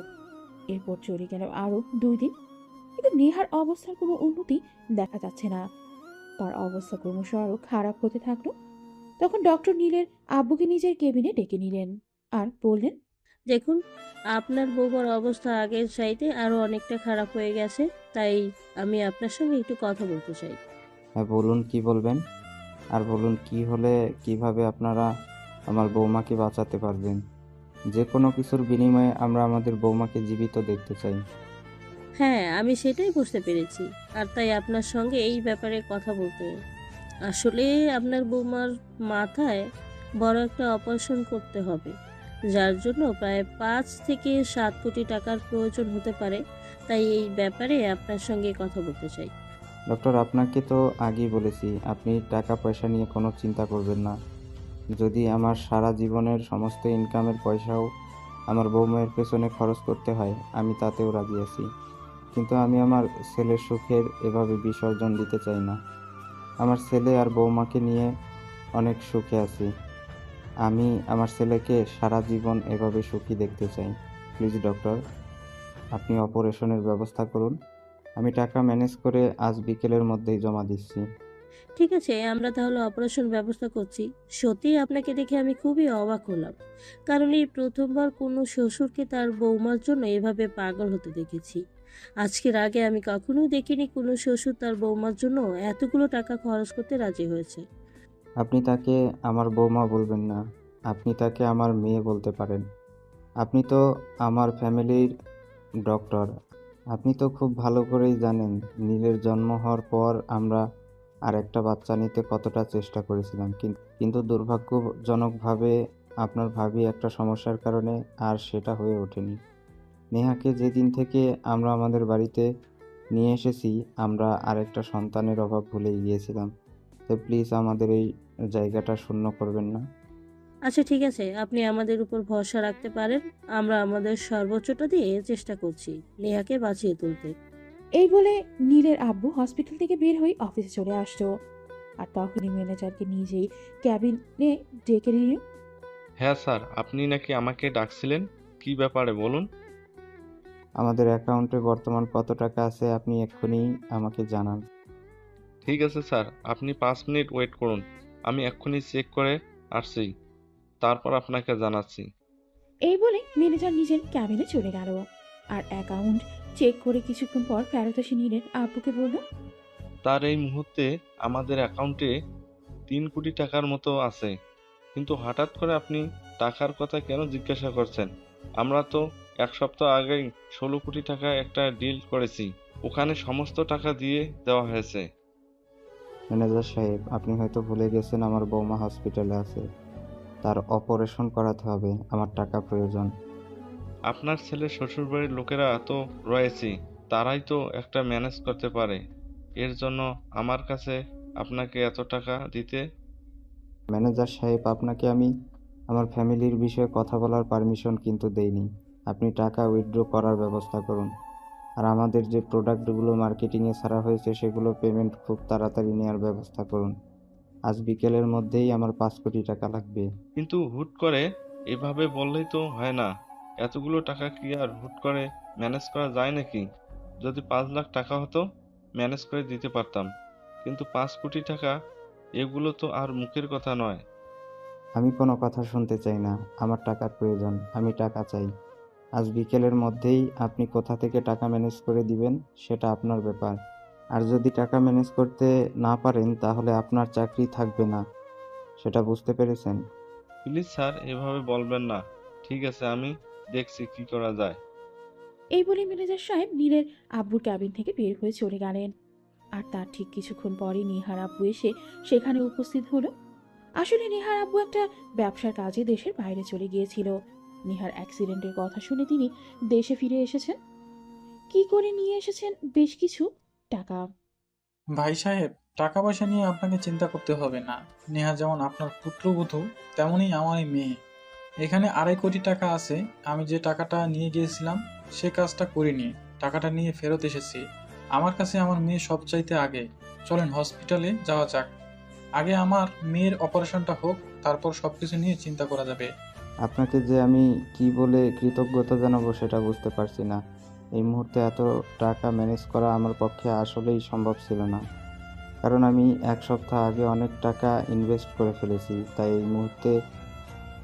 এরপর চলে গেল আরো 2 দিন, কিন্তু নেহার অবস্থার কোনো উন্নতি দেখা যাচ্ছে না। তার অবস্থা ক্রমশ আরো খারাপ হতে থাকলো। তখন ডক্টর নীলের আব্বুকে নিজের কেবিনে ডেকে নিলেন আর বললেন, দেখুন, আপনার বৌমার অবস্থা আগের চাইতে আরো অনেকটা খারাপ হয়ে গেছে, তাই আমি আপনার সঙ্গে একটু কথা বলতে চাই। হ্যাঁ বলুন, কি বলবেন? আর বলুন কি হলে কিভাবে আপনারা আমার বৌমাকে বাঁচাতে পারবেন। যে কোনো কিছুর বিনিময়ে আমরা আমাদের বৌমাকে জীবিত দেখতে চাই। হ্যাঁ, আমি সেটাই বুঝতে পেরেছি, আর তাই আপনার সঙ্গে এই ব্যাপারে কথা বলতে। আসলে আপনার বৌমার মাথায় বড় একটা অপারেশন করতে হবে, যার জন্য প্রায় 5 থেকে 7 কোটি টাকার প্রয়োজন হতে পারে। তাই এই ব্যাপারে আপনার সঙ্গে কথা বলতে চাই। ডক্টর, আপনাকে তো আগেই বলেছি আপনি টাকা পয়সা নিয়ে কোনো চিন্তা করবেন না। যদি আমার সারা জীবনের সমস্ত ইনকামের পয়সাও আমার বৌমায়ের পেছনে খরচ করতে হয়, আমি তাতেও রাজি আছি। কিন্তু আমি আমার ছেলের সুখের এভাবে বিসর্জন দিতে চাই না। আমার ছেলে আর বৌমাকে নিয়ে অনেক সুখে আছি। আমি আমার ছেলেকে সারা জীবন এভাবে সুখী দেখতে চাই। প্লিজ ডক্টর, আপনি অপারেশনের ব্যবস্থা করুন। আমি টাকা ম্যানেজ করে আজ বিকেলের মধ্যেই জমা দিচ্ছি। ঠিক আছে, আমরা তাহলে অপারেশন ব্যবস্থা করছি। সত্যি আপনাকে দেখে আমি খুবই অবাক হলাম, কারণ এই প্রথমবার কোনো শ্বশুরকে তার বৌমার জন্য এভাবে পাগল হতে দেখেছি। আজকের আগে আমি কখনোই দেখিনি কোনো শ্বশুর তার বৌমার জন্য এতগুলো টাকা খরচ করতে রাজি হয়েছে। আপনি তাকে আমার বৌমা বলবেন না, আপনি তাকে আমার মেয়ে বলতে পারেন। আপনি তো আমার ফ্যামিলির ডক্টর। আপনি তো খুব ভালো করেই জানেন নীলের জন্ম হওয়ার পর আমরা আর একটা বাচ্চা নিতে কতটা চেষ্টা করেছিলাম, কিন্তু দুর্ভাগ্যজনকভাবে আপনার ভাবি একটা সমস্যার কারণে আর সেটা হয়ে ওঠেনি। নেহাকে যেদিন থেকে আমরা আমাদের বাড়িতে নিয়ে এসেছি আমরা আরেকটা সন্তানের অভাব ভুলেই গিয়েছিলাম। তো প্লিজ আমাদের এই জায়গাটা শূন্য করবেন না। আচ্ছা ঠিক আছে, আপনি আমাদের উপর ভরসা রাখতে পারেন। আমরা আমাদের সর্বোচ্চটা দিয়ে চেষ্টা করছি নেহাকে বাঁচিয়ে তুলতে। এই বলে নীলের আব্বু হসপিটাল থেকে বের হয়ে অফিসে চলে আসতো। আর তখনই ম্যানেজারকে নিজেই ক্যাবিনে ডেকে নিল। হ্যাঁ স্যার, আপনি নাকি আমাকে ডাকছিলেন? কি ব্যাপারে বলুন। আমাদের অ্যাকাউন্টে বর্তমান কত টাকা আছে আপনি এক্ষুনি আমাকে জানান। ঠিক আছে স্যার, আপনি 5 মিনিট ওয়েট করুন, আমি এক্ষুনি চেক করে আসছি, তারপর আপনাকে জানাচ্ছি। এই বলে ম্যানেজার নিজের ক্যাবিনে চলে গেল। আর অ্যাকাউন্ট চেক করে কিছুক্ষণ পর ফেরত এসে নীলের আব্বুকে বলল, তার এই মুহূর্তে আমাদের অ্যাকাউন্টে 3 কোটি টাকার মতো আছে, কিন্তু হঠাৎ করে আপনি টাকার কথা কেন জিজ্ঞাসা করছেন? আমরা তো 1 সপ্তাহ আগেই 16 কোটি টাকা একটা ডিল করেছি, ওখানে সমস্ত টাকা দিয়ে দেওয়া হয়েছে। ম্যানেজার সাহেব, আপনি হয়তো ভুলে গেছেন আমার বৌমা হসপিটালে আছে। তার অপারেশন করাতে হবে, আমার টাকা প্রয়োজন। আপনার ছেলের শ্বশুরবাড়ির লোকেরা তো রয়েছে, তারাই তো একটা ম্যানেজ করতে পারে, এর জন্য আমার কাছে আপনাকে এত টাকা দিতে। ম্যানেজার সাহেব, আপনাকে আমি আমার ফ্যামিলির বিষয়ে কথা বলার পারমিশন কিন্তু দেইনি। আপনি টাকা উইথড্র করার ব্যবস্থা করুন। আর আমাদের যে প্রোডাক্টগুলো মার্কেটিংয়ে ছাড়া হয়েছে সেগুলো পেমেন্ট খুব তাড়াতাড়ি নেওয়ার ব্যবস্থা করুন। আজ বিকেলের মধ্যেই আমার 5 কোটি টাকা লাগবে। কিন্তু হুট করে এভাবে বললেই তো হয় না, এতগুলো টাকা কি আর হুট করে ম্যানেজ করা যায় নাকি? যদি 5 লাখ টাকা হতো ম্যানেজ করে দিতে পারতাম, কিন্তু 5 কোটি টাকা, এগুলো তো আর মুখের কথা নয়। আমি কোনো কথা শুনতে চাই না, আমার টাকার প্রয়োজন, আমি টাকা চাই। আজ বিকেলের মধ্যেই আপনি কোথা থেকে টাকা ম্যানেজ করে দিবেন সেটা আপনার ব্যাপার। আর যদি টাকা ম্যানেজ করতে না পারেন তাহলে আপনার চাকরি থাকবে না, সেটা বুঝতে পেরেছেন? প্লিজ স্যার, এভাবে বলবেন না। ঠিক আছে, আমি দেখছি কি করা যায়। এই বলে ম্যানেজার সাহেব নীলের আব্বুর ক্যাবিন থেকে বের হয়ে চলে গেলেন। আর তার ঠিক কিছুক্ষণ পরে নেহার আব্বু এসে সেখানে উপস্থিত হলো। আসলে নেহার আব্বু একটা ব্যবসার কাজে দেশের বাইরে চলে গিয়েছিল। নেহার অ্যাক্সিডেন্টের কথা শুনে তিনি দেশে ফিরে এসেছেন। কি করে নিয়ে এসেছেন বেশ কিছু টাকা। ভাই সাহেব, টাকা পয়সা নিয়ে আপনাকে চিন্তা করতে হবে না। নেহা যেমন আপনার পুত্রবধূ, তেমনই আমার এই মেয়ে। এখানে 2.5 কোটি টাকা আছে। আমি যে টাকাটা নিয়ে গিয়েছিলাম সে কাজটা করিনি, টাকাটা নিয়ে ফেরত এসেছি। আমার কাছে আমার মেয়ে সবচাইতে আগে। চলেন হসপিটালে যাওয়া যাক। আগে আমার মেয়ের অপারেশনটা হোক, তারপর সবকিছু নিয়ে চিন্তা করা যাবে। আপনাকে যে আমি কি বলে কৃতজ্ঞতা জানাবো সেটা বুঝতে পারছি না। এই মুহূর্তে এত টাকা ম্যানেজ করা আমার পক্ষে আসলেই সম্ভব ছিল না, কারণ আমি 1 সপ্তাহ আগে অনেক টাকা ইনভেস্ট করে ফেলেছি। তাই এই মুহূর্তে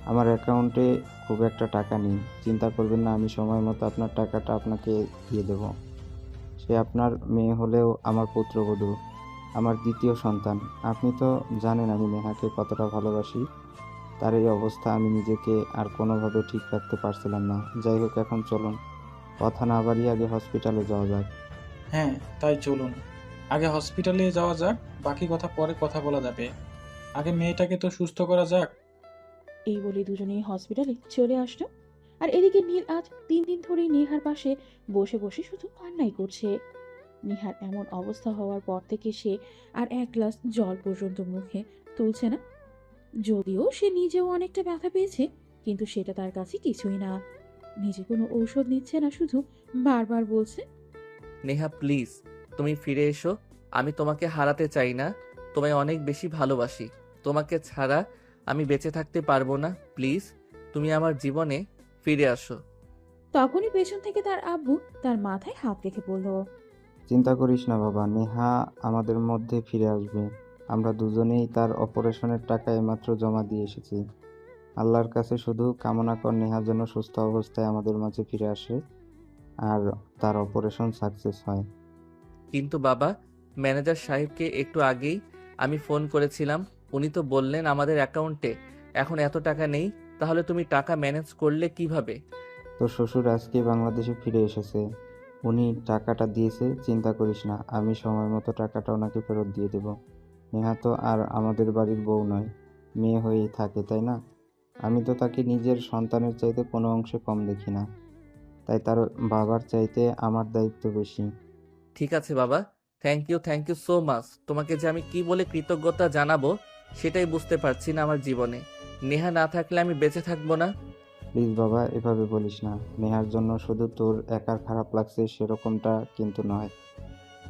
আমার অ্যাকাউন্টে খুব একটা টাকা নেই। চিন্তা করবেন না, আমি সময় মতো আপনার টাকাটা আপনাকে দিয়ে দেব। সে আপনার মেয়ে হলেও আমার পুত্রবধূ, আমার দ্বিতীয় সন্তান। আপনি তো জানেন আমি নেহাকে কতটা ভালোবাসি। তার এই অবস্থা আমি নিজেকে আর কোনোভাবে ঠিক রাখতে পারছিলাম না। যাই হোক, এখন চলুন, কথা না বাড়িয়ে আগে হসপিটালে যাওয়া যাক। হ্যাঁ, তাই চলুন। আগে হসপিটালে যাওয়া যাক, বাকি কথা পরে কথা বলা যাবে। আগে মেয়েটাকে তো সুস্থ করা যাক। এই বলে দুজনেই হসপিটালে চলে আসলো। আর এদিকে নীল আজ 3 দিন ধরেই নেহার পাশে বসে বসে শুধু কান্নাই করছে। নেহার এমন অবস্থা হওয়ার পর থেকে সে আর 1 গ্লাস জল পর্যন্ত মুখে তুলছে না। যদিও সে নিজেও অনেকটা ব্যথা পেয়েছে, কিন্তু সেটা তার কাছে কিছুই না। নিজে কোনো ঔষধ নিচ্ছে না, শুধু বারবার বলছে, নেহা প্লিজ তুমি ফিরে এসো, আমি তোমাকে হারাতে চাই না, তোমায় অনেক বেশি ভালোবাসি, তোমাকে ছাড়া আমি বেঁচে থাকতে পারবো না। প্লিজ তুমি আমার জীবনে ফিরে আসো। তখনই পেছন থেকে তার আব্বু তার মাথায় হাত রেখে বলল, চিন্তা করিস না বাবা, নেহা আমাদের মধ্যে ফিরে আসবে। আমরা দুজনেই তার অপারেশনের টাকা এইমাত্র জমা দিয়ে এসেছি। আল্লাহর কাছে শুধু কামনা কর নেহা যেন সুস্থ অবস্থায় আমাদের মাঝে ফিরে আসে আর তার অপারেশন সাকসেস হয়। কিন্তু বাবা, ম্যানেজার সাহেবকে একটু আগেই আমি ফোন করেছিলাম, উনি তো বললেন আমাদের অ্যাকাউন্টে এখন এত টাকা নেই। তাহলে তুমি টাকা ম্যানেজ করলে কিভাবে? তোর শ্বশুর আজকে বাংলাদেশে ফিরে এসেছে, উনি টাকাটা দিয়েছে, চিন্তা করিস না, আমি সময় মতো টাকাটা ওনাকে ফেরত দিয়ে দেব। নেহা তো আর আমাদের বাড়ির বউ নয়, মেয়ে হয়েই থাকে, তাই না? আমি তো তাকে নিজের সন্তানের চাইতে কোনো অংশে কম দেখি না, তাই তার বাবার চাইতে আমার দায়িত্ব বেশি। ঠিক আছে বাবা, থ্যাংক ইউ সো মাচ। তোমাকে যে আমি কি বলে কৃতজ্ঞতা জানাবো সেটাই বুঝতে পারছি না আমার জীবনে। নেহা না থাকলে আমি বেঁচে থাকবো না। প্লিজ বাবা, এভাবে বলিস না। নেহার জন্য শুধু তোর একার খারাপ লাগছে সেরকমটা কিন্তু নয়,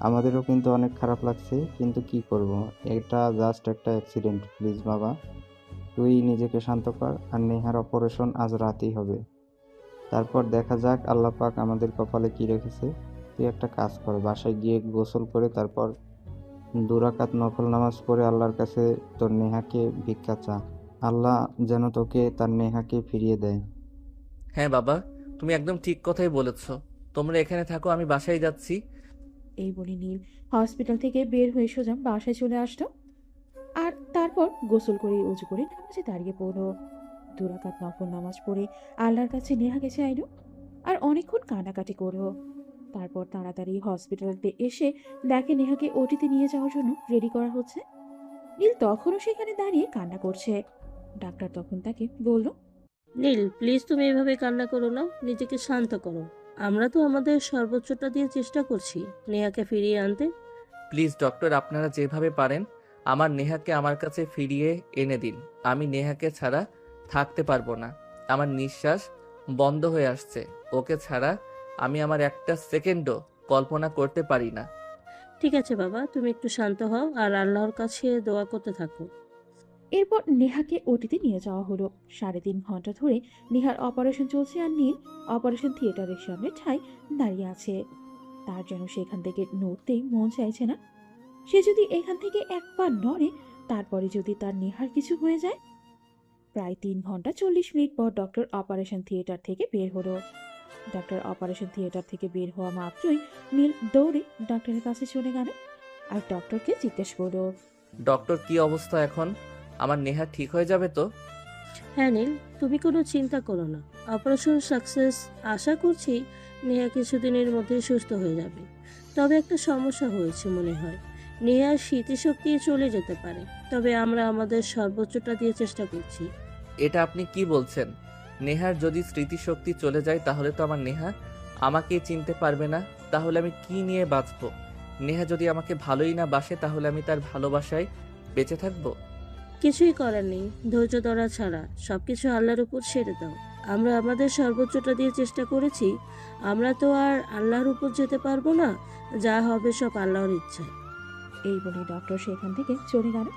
আমাদেরও কিন্তু অনেক খারাপ লাগছে, কিন্তু কি করব, এটা জাস্ট একটা অ্যাক্সিডেন্ট। প্লিজ বাবা, তুই নিজেকে শান্ত কর। আর নেহার অপারেশন আজ রাতেই হবে, তারপর দেখা যাক আল্লাহ পাক আমাদের কপালে কি রেখেছে। তুই একটা কাজ কর, বাসায় গিয়ে গোসল করে তারপর 2 রাকাত নফল নামাজ পড়ে আল্লাহর কাছে তোর নেহাকে ভিক্ষা চা। আল্লাহ যেন তোকে তার নেহাকে ফিরিয়ে দেয়। হ্যাঁ বাবা, তুমি একদম ঠিক কথাই বলেছ। তোমরা এখানে থাকো, আমি বাসায় যাচ্ছি। এই বলে নীল হসপিটাল থেকে বের হয়ে সোজা বাসায় চলে আসলো। আর তারপর গোসল করে উজু করে নামাজে দাঁড়িয়ে পড়লো। 2 রাকাত নফল নামাজ পড়ে আল্লাহর কাছে নেহাকে চাইলো আর অনেকক্ষণ কান্নাকাটি করলো। তারপর তাড়াতাড়ি হসপিটালে এসে দেখে নেহাকে ওটিতে নিয়ে যাওয়ার জন্য রেডি করা হচ্ছে। নীল তখনও সেখানে দাঁড়িয়ে কান্না করছে। ডাক্তার তখন তাকে বলল, নীল, প্লিজ তুমি এভাবে কান্না করো না, নিজেকে শান্ত করো। আমরা তো আমাদের সর্বোচ্চটা দিয়ে চেষ্টা করছি নেহাকে ফিরিয়ে আনতে। প্লিজ ডক্টর, আপনারা যেভাবে পারেন আমার নেহাকে আমার কাছে ফিরিয়ে এনে দিন। আমি নেহাকে ছাড়া থাকতে পারবো না। আমার নিঃশ্বাস বন্ধ হয়ে আসছে। ওকে ছাড়া আমি আমার একটা সেকেন্ডও কল্পনা করতে পারি না। ঠিক আছে বাবা, তুমি একটু শান্ত হও আর আল্লাহর কাছে দোয়া করতে থাকো। এরপর নেহাকে ওটিতে নিয়ে যাওয়া হলো। 3.5 ঘন্টা ধরে নেহার অপারেশন চলছে আর নীল অপারেশন থিয়েটারের সামনে ঠাই দাঁড়িয়ে আছে। তার যেন সেখান থেকে নড়তেই মন চাইছে না। সে যদি এখান থেকে একবার নড়ে, তারপরে যদি তার নেহার কিছু হয়ে যায়। প্রায় 3 ঘন্টা 40 মিনিট পর ডক্টর অপারেশন থিয়েটার থেকে বের হলো। ডক্টর অপারেশন থিয়েটার থেকে বের হওয়া মাত্রই নীল দৌড়ে ডক্টরের কাছে চলে গেল আর ডক্টরকে জিজ্ঞেস করলো, ডক্টর, কি অবস্থা এখন? আমার নেহা ঠিক হয়ে যাবে তো? হ্যাঁ নীল, তুমি কোনো চিন্তা করো না, অপারেশন সাকসেস। আশা করছি নেহা কিছুদিনের মধ্যে সুস্থ হয়ে যাবে। তবে একটা সমস্যা হয়েছে মনে হয়, নেহার স্মৃতিশক্তি চলে যেতে পারে। তবে আমরা আমাদের সর্বোচ্চটা দিয়ে চেষ্টা করছি। এটা আপনি কি বলছেন? নেহার যদি স্মৃতিশক্তি চলে যায় তাহলে তো আমার নেহা আমাকে চিনতে পারবে না। তাহলে আমি কি নিয়ে বাঁচবো? নেহা যদি আমাকে ভালোই না বাসে তাহলে আমি তার ভালোবাসায় বেঁচে থাকবো? কিছুই করার নেই, ধৈর্য ধরা ছাড়া। সবকিছু আল্লাহর উপর ছেড়ে দাও। আমরা আমাদের সর্বোচ্চটা দিয়ে চেষ্টা করেছি। আমরা তো আর আল্লাহর উপর যেতে পারবো না, যা হবে সব আল্লাহর ইচ্ছা। এই বলে ডক্টর সেখান থেকে চলে গেল।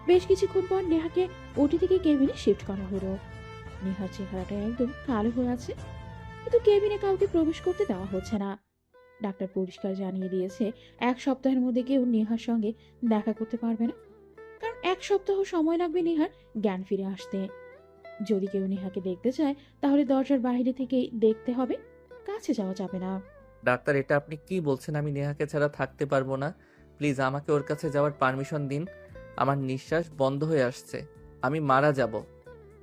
বেশ কিছুক্ষণ পর নেহাকে ওটি থেকে কেবিনে শিফট করা হলো। নেহার চেহারাটা একদম কালো হয়ে আছে, কিন্তু কেবিনে কাউকে প্রবেশ করতে দেওয়া হচ্ছে না। ডাক্তার পরিষ্কার জানিয়ে দিয়েছে 1 সপ্তাহের মধ্যে কেউ নেহার সঙ্গে দেখা করতে পারবে না, কারণ 1 সপ্তাহ সময় লাগবে নেহার জ্ঞান ফিরে আসতে। যদি কেউ নেহাকে দেখতে চায় তাহলে দরজার বাইরে থেকেই দেখতে হবে, কাছে যাওয়া যাবে না। ডাক্তার, এটা আপনি কি বলছেন? আমি নেহাকে ছাড়া থাকতে পারবো না। প্লিজ আমাকে ওর কাছে যাওয়ার পারমিশন দিন। আমার নিঃশ্বাস বন্ধ হয়ে আসছে, আমি মারা যাব।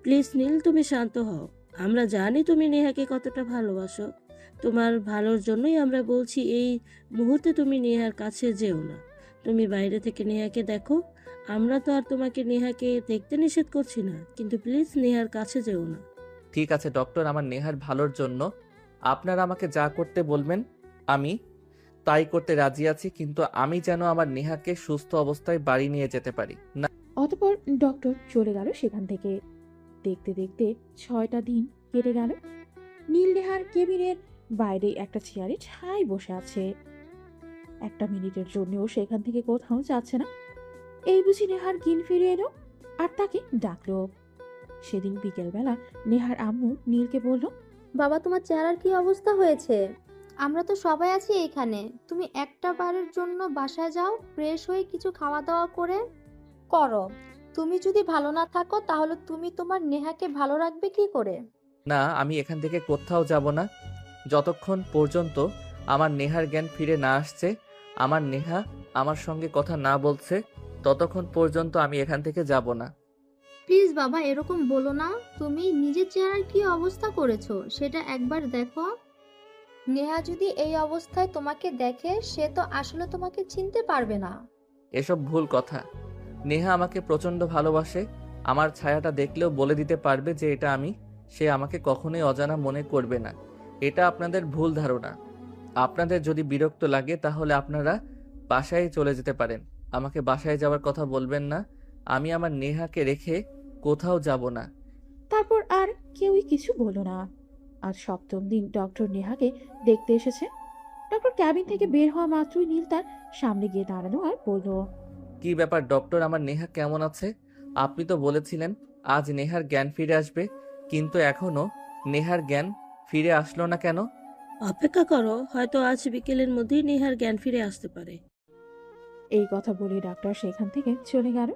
প্লিজ নীল, তুমি শান্ত হও। আমরা জানি তুমি নেহাকে কতটা ভালোবাসো। তোমার ভালোর জন্যই আমরা বলছি এই মুহূর্তে তুমি নেহার কাছে যেও না। তুমি বাইরে থেকে নেহাকে দেখো। আমরা তো আর তোমাকে নেহাকে দেখতে নিষেধ করছি না, কিন্তু প্লিজ নেহার কাছে যেও না। ঠিক আছে ডক্টর, আমার নেহার ভালোর জন্য আপনারা আমাকে যা করতে বলবেন আমি তাই করতে রাজি আছি, কিন্তু আমি যেন আমার নেহাকে সুস্থ অবস্থায় বাড়ি নিয়ে যেতে পারি না। অতঃপর ডক্টর চলে গেল সেখান থেকে। দেখতে দেখতে 6টা দিন কেটে গেল। নীল নেহার কেবিনের বাইরে একটা চেয়ারে ঠায় বসে আছে। 1 মিনিটের জন্যও সেখান থেকে কোথাও যাচ্ছে না। এই বুঝি নেহার জ্ঞান ফিরে এলো। আর তাকে ডাকলো। সেদিন বিকেলবেলা নেহার আম্মু নীলকে বলল, বাবা, তোমার চেহারার কি অবস্থা হয়েছে? আমরা তো সবাই আছি এইখানে। তুমি একটা বারের জন্য বাসায় যাও, ফ্রেশ হয়ে কিছু খাওয়া দাওয়া করে করো। তুমি যদি ভালো না থাকো তাহলে তুমি তোমার নেহাকে ভালো রাখবে কি করে? না, আমি এখান থেকে কোথাও যাব না যতক্ষণ পর্যন্ত আমার নেহার জ্ঞান ফিরে না আসছে, আমার নেহা আমার সঙ্গে কথা না বলছে, ততক্ষণ পর্যন্ত আমি এখান থেকে যাব না। প্লিজ বাবা, এরকম বলো না। তুমি নিজের চেহারার কি অবস্থা করেছো সেটা একবার দেখো। নেহা যদি এই অবস্থায় তোমাকে দেখে সে তো আসলে তোমাকে চিনতে পারবে না। এসব ভুল কথা। নেহা আমাকে প্রচণ্ড ভালোবাসে, আমার ছায়াটা দেখলেও বলে দিতে পারবে যে এটা আমি। সে আমাকে কখনোই অজানা মনে করবে না। এটা আপনাদের ভুল ধারণা। আপনাদের যদি বিরক্ত লাগে তাহলে আপনারা বাসায় চলে যেতে পারেন। আমাকে বাসায় যাওয়ার কথা বলবেন না। আমি আমার নেহাকে রেখে কোথাও যাব না। তারপর আর কেউই কিছু বলল না। আজ সপ্তম দিন ডক্টর নেহাকে দেখতে এসেছে। ডক্টর ক্যাবিন থেকে বের হওয়া মাত্রই নীল তার সামনে গিয়ে দাঁড়ালো আর বলল, কি ব্যাপার ডক্টর, আমার নেহা কেমন আছে? আপনি তো বলেছিলেন আজ নেহার জ্ঞান ফিরে আসবে, কিন্তু এখনো নেহার জ্ঞান ফিরে আসলো না কেন? অপেক্ষা করো, হয়তো আজ বিকেলের মধ্যেই নেহার জ্ঞান ফিরে আসতে পারে। এই কথা বলে ডাক্তার সেখান থেকে চলে গেল।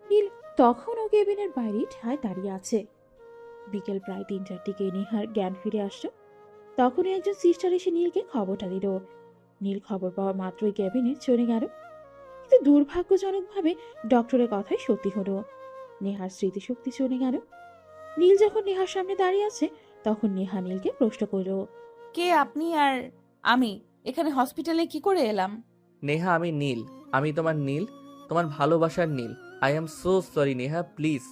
নীল তখনও কেবিনের বাইরে ঠায় দাঁড়িয়ে আছে। বিকেল প্রায় 3টার দিকে নেহার জ্ঞান ফিরে আসলো। তখনই একজন সিস্টার এসে নীলকে খবরটা দিল। নীল খবর পাওয়া মাত্রই কেবিনে চলে গেল। কিন্তু দুর্ভাগ্যজনকভাবে ডক্টরের কথাই সত্যি হলো। নেহার স্মৃতিশক্তি চলে গেল। নীল যখন নেহার সামনে দাঁড়িয়ে আছে তখন নেহা নীলকে প্রশ্ন করল, কে আপনি আর আমি এখানে হসপিটালে কি করে এলাম? নেহা, আমি নীল। আমি তোমার নীল, তোমার ভালোবাসার নীল। I am so sorry Neha, please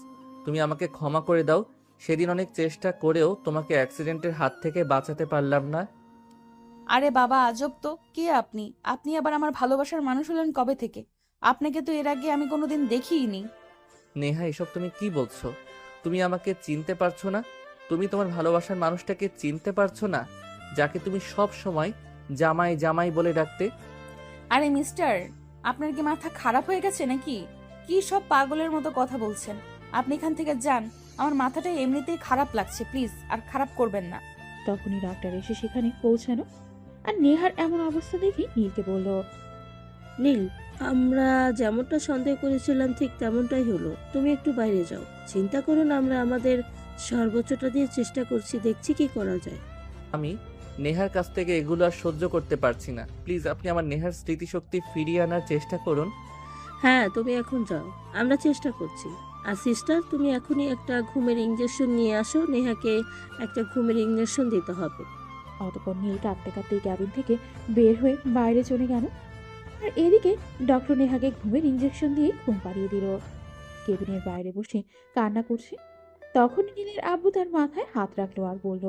তুমি আমাকে ক্ষমা করে দাও। সেদিন অনেক চেষ্টা করেও তোমাকে অ্যাক্সিডেন্টের হাত থেকে বাঁচাতে পারলাম না। আরে বাবা, আজব তো। কে আপনি? আপনি আবার আমার ভালোবাসার মানুষ হলেন কবে থেকে? আপনাকে তো এর আগে আমি কোনোদিন দেখিইনি। নেহা, এসব তুমি কি বলছো? তুমি আমাকে চিনতে পারছো না? তুমি তোমার ভালোবাসার মানুষটাকে চিনতে পারছো না, যাকে তুমি সব সময় জামাই জামাই বলে ডাকতে? আরে মিস্টার, আপনার কি মাথা খারাপ হয়ে গেছে নাকি? কি সব পাগলের মতো কথা বলছেন? আপনি এখান থেকে যান। আমার মাথাটা এমনিতেই খারাপ লাগছে, প্লিজ আর খারাপ করবেন না। তখনই ডাক্তার এসে সেখানে পৌঁছানো আর নেহার এমন অবস্থা দেখে নীলকে বলল, নীল, আমরা যেমনটা সন্দেহ করেছিলাম ঠিক তেমনটাই হলো। তুমি একটু বাইরে যাও, চিন্তা করো না, আমরা আমাদের সর্বোচ্চটা দিয়ে চেষ্টা করছি, দেখছি কি করা যায়। আমি নেহার কাছ থেকে এগুলো আর সহ্য করতে পারছি না। প্লিজ আপনি আমার নেহার স্মৃতিশক্তি ফিরিয়ে আনার চেষ্টা করুন। হ্যাঁ, তুমি এখন যাও, আমরা চেষ্টা করছি। আর সিস্টার, তুমি এখনই একটা ঘুমের ইঞ্জেকশন নিয়ে আসো, নেহাকে একটা ঘুমের ইঞ্জেকশন দিতে হবে। অতপর নীল কাঁদতে কাঁদতে ক্যাবিন থেকে বের হয়ে বাইরে চলে গেল। আর এদিকে ডক্টর নেহাকে ঘুমের ইঞ্জেকশন দিয়ে ঘুম পাড়িয়ে দিল। কেবিনের বাইরে বসে কান্না করছে। তখন নীলের আব্বু তার মাথায় হাত রাখলো আর বলল,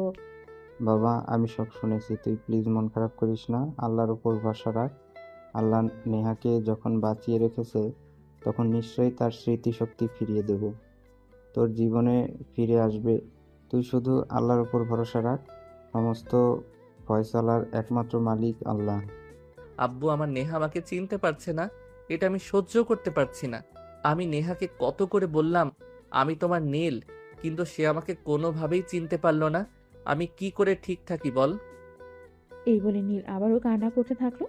বাবা, আমি সব শুনেছি, তুই প্লিজ মন খারাপ করিস না, আল্লাহর উপর ভরসা রাখ। আল্লাহ নেহাকে যখন বাঁচিয়ে রেখেছে তখন নিশ্চয়ই তার স্মৃতিশক্তি ফিরিয়ে দেবে, তোর জীবনে ফিরে আসবে। তুই শুধু আল্লাহর উপর ভরসা রাখ, সমস্ত ফয়সালার একমাত্র মালিক আল্লাহ। আব্বু, আমার নেহা আমাকে চিনতে পারছে না, এটা আমি সহ্য করতে পারছি না। আমি নেহাকে কত করে বললাম আমি তোমার নীল, কিন্তু সে আমাকে কোনোভাবেই চিনতে পারলো না। আমি কি করে ঠিক থাকি বল? এই বলে নীল আবারও কান্না করতে থাকলো।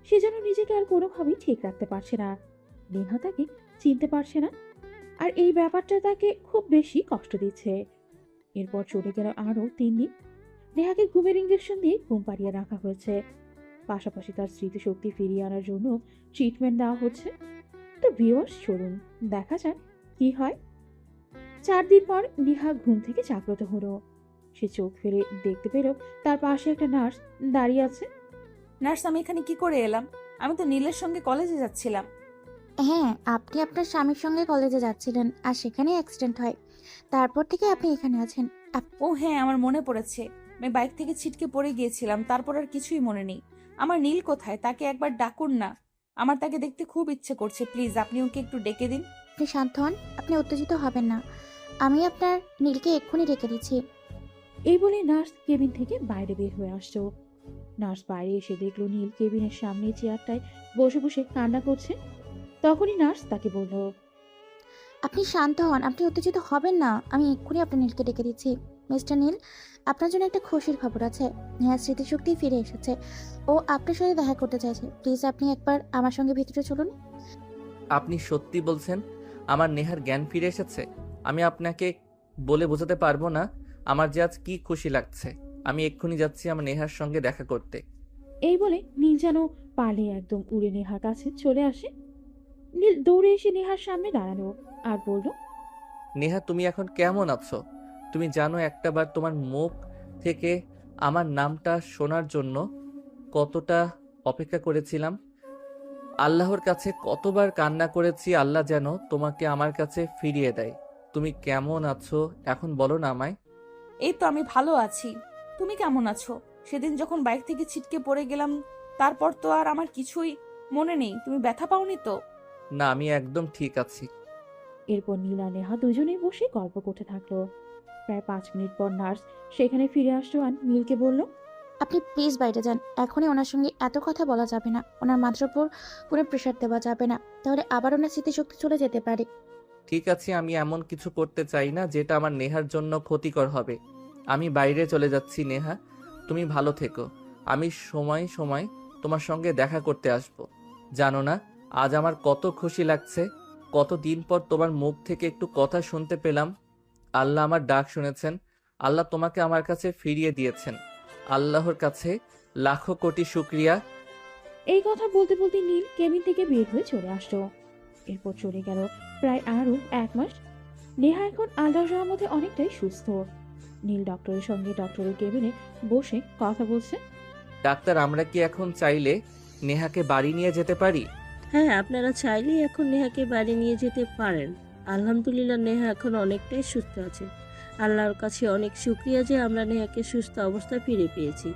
সে যেন নিজেকে আর কোনোভাবেই ঠিক রাখতে পারছে না। নেহা তাকে চিনতে পারছে না, আর এই ব্যাপারটা তাকে খুব বেশি কষ্ট দিচ্ছে। এরপর চলে গেল আরও 3 দিন। নেহাকে ঘুমের ইঞ্জেকশন দিয়ে ঘুম পাড়িয়ে রাখা হয়েছে। পাশাপাশি তার স্মৃতিশক্তি ফিরিয়ে আনার জন্য ট্রিটমেন্ট দেওয়া হচ্ছে। তো ভিউয়ার্স, চলুন দেখা যাক কি হয়। 4 দিন পর নেহা ঘুম থেকে জাগ্রত হলো। সে চোখ ফেলে দেখতে পেল তার পাশে একটা নার্স দাঁড়িয়ে আছে। নার্স, আমি এখানে কি করে এলাম? আমি তো নীলের সঙ্গে কলেজে যাচ্ছিলাম। হ্যাঁ, আপনি আপনার স্বামীর সঙ্গে কলেজে যাচ্ছিলেন আর সেখানে অ্যাক্সিডেন্ট হয়, তারপর থেকে আপনি এখানে আছেন। ও হ্যাঁ, আমার মনে পড়েছে। আমি বাইক থেকে ছিটকে পড়ে গিয়েছিলাম, তারপর আর কিছুই মনে নেই। আমার নীল কোথায়? তাকে একবার ডাকুন না, আমার তাকে দেখতে খুব ইচ্ছে করছে। প্লিজ আপনি ওকে একটু ডেকে দিন। আপনি শান্ত হন, আপনি উত্তেজিত হবেন না, আমি আপনার নীলকে এক্ষুনি ডেকে দিচ্ছি। এই বলে নার্স কেবিন থেকে বাইরে বের হয়ে আসতো। নার্স বাইরে এসে দেখলো নীল কেবিনের সামনে চেয়ারটায় বসে বসে কান্না করছে। তখনই নার্স তাকে বলল, আপনি শান্ত হন, আপনি উত্তেজিত হবেন না। আমি এক্ষুনি আপনার নীলকে ডেকে দিচ্ছি। মিস্টার নীল, আপনার জন্য একটা খুশির খবর আছে। নেহার স্মৃতিশক্তি ফিরে এসেছে। ও আপনার সাথে দেখা করতে চাইছে। প্লিজ আপনি একবার আমার সঙ্গে ভিতরে চলুন। আপনি সত্যি বলছেন আমার নেহার জ্ঞান ফিরে এসেছে? আমি আপনাকে বলে বোঝাতে পারবো না আমার যে আজ কি খুশি লাগছে। আমি এক্ষুনি যাচ্ছি আমার নেহার সঙ্গে দেখা করতে। এই বলে নীল যেন পালিয়ে একদম উড়ে নেহার কাছে চলে আসে। নীল দৌড়ে এসে নেহার সামনে দাঁড়ালো আর বলল, নেহা, তুমি এখন কেমন আছো? তুমি জানো একটাবার তোমার মুখ থেকে আমার নামটা শোনার জন্য কতটা অপেক্ষা করেছিলাম। আল্লাহর কাছে কতবার কান্না করেছি আল্লাহ যেন তোমাকে আমার কাছে ফিরিয়ে দেয়। তুমি কেমন আছো এখন বলো না আমায়। এই তো আমি ভালো আছি। তুমি কেমন আছো? সেদিন যখন বাইক থেকে ছিটকে পড়ে গেলাম তারপর তো আর আমার কিছুই মনে নেই। তুমি ব্যথা পাওনি তো? না, আমি একদম ঠিক আছি। এরপর নীল আর নেহা দুজনেই বসে গল্প করতে থাকলো। প্রায় 5 মিনিট পর নার্স সেখানে ফিরে আসলো আর নীলকে বলল, আপনি প্লিজ বাইরে যান। এখনই ওনার সঙ্গে এত কথা বলা যাবে না। ওনার মাথার উপর কোনো প্রেশার দেওয়া যাবে না, তাহলে আবার ওনার স্মৃতিশক্তি চলে যেতে পারে। ঠিক আছে, আমি এমন কিছু করতে চাই না যেটা আমার নেহার জন্য ক্ষতিকর হবে। আমি বাইরে চলে যাচ্ছি নেহা, তুমি ভালো থেকো। আমি সময় সময় তোমার সঙ্গে দেখা করতে আসব। জানো না আজ আমার কত খুশি লাগছে। কতদিন পর তোমার মুখ থেকে একটু কথা শুনতে পেলাম। আল্লাহ আমার ডাক শুনেছেন। আল্লাহ তোমাকে আমার কাছে ফিরিয়ে দিয়েছেন। আল্লাহর কাছে লাখো কোটি শুকরিয়া। এই কথা বলতে বলতে নীল কেবিন থেকে বের হয়ে চলে আসলো। এরপর চলে গেল প্রায় আরো 1 মাস। নেহা এখন আল্লাহর রহমতে অনেকটাই সুস্থ। নীল ডক্টরের সঙ্গে ডক্টরের কেবিনে বসে কথা বলছে। ডাক্তার, আমরা কি এখন চাইলে নেহাকে বাড়ি নিয়ে যেতে পারি? হ্যাঁ, আপনারা চাইলে এখন নেহাকে বাড়ি নিয়ে যেতে পারেন। আলহামদুলিল্লাহ, নেহা এখন অনেকটাই সুস্থ আছে। আল্লাহর কাছে অনেক শুক্রিয়া যে আমরা নেহাকে সুস্থ অবস্থায় ফিরে পেয়েছি।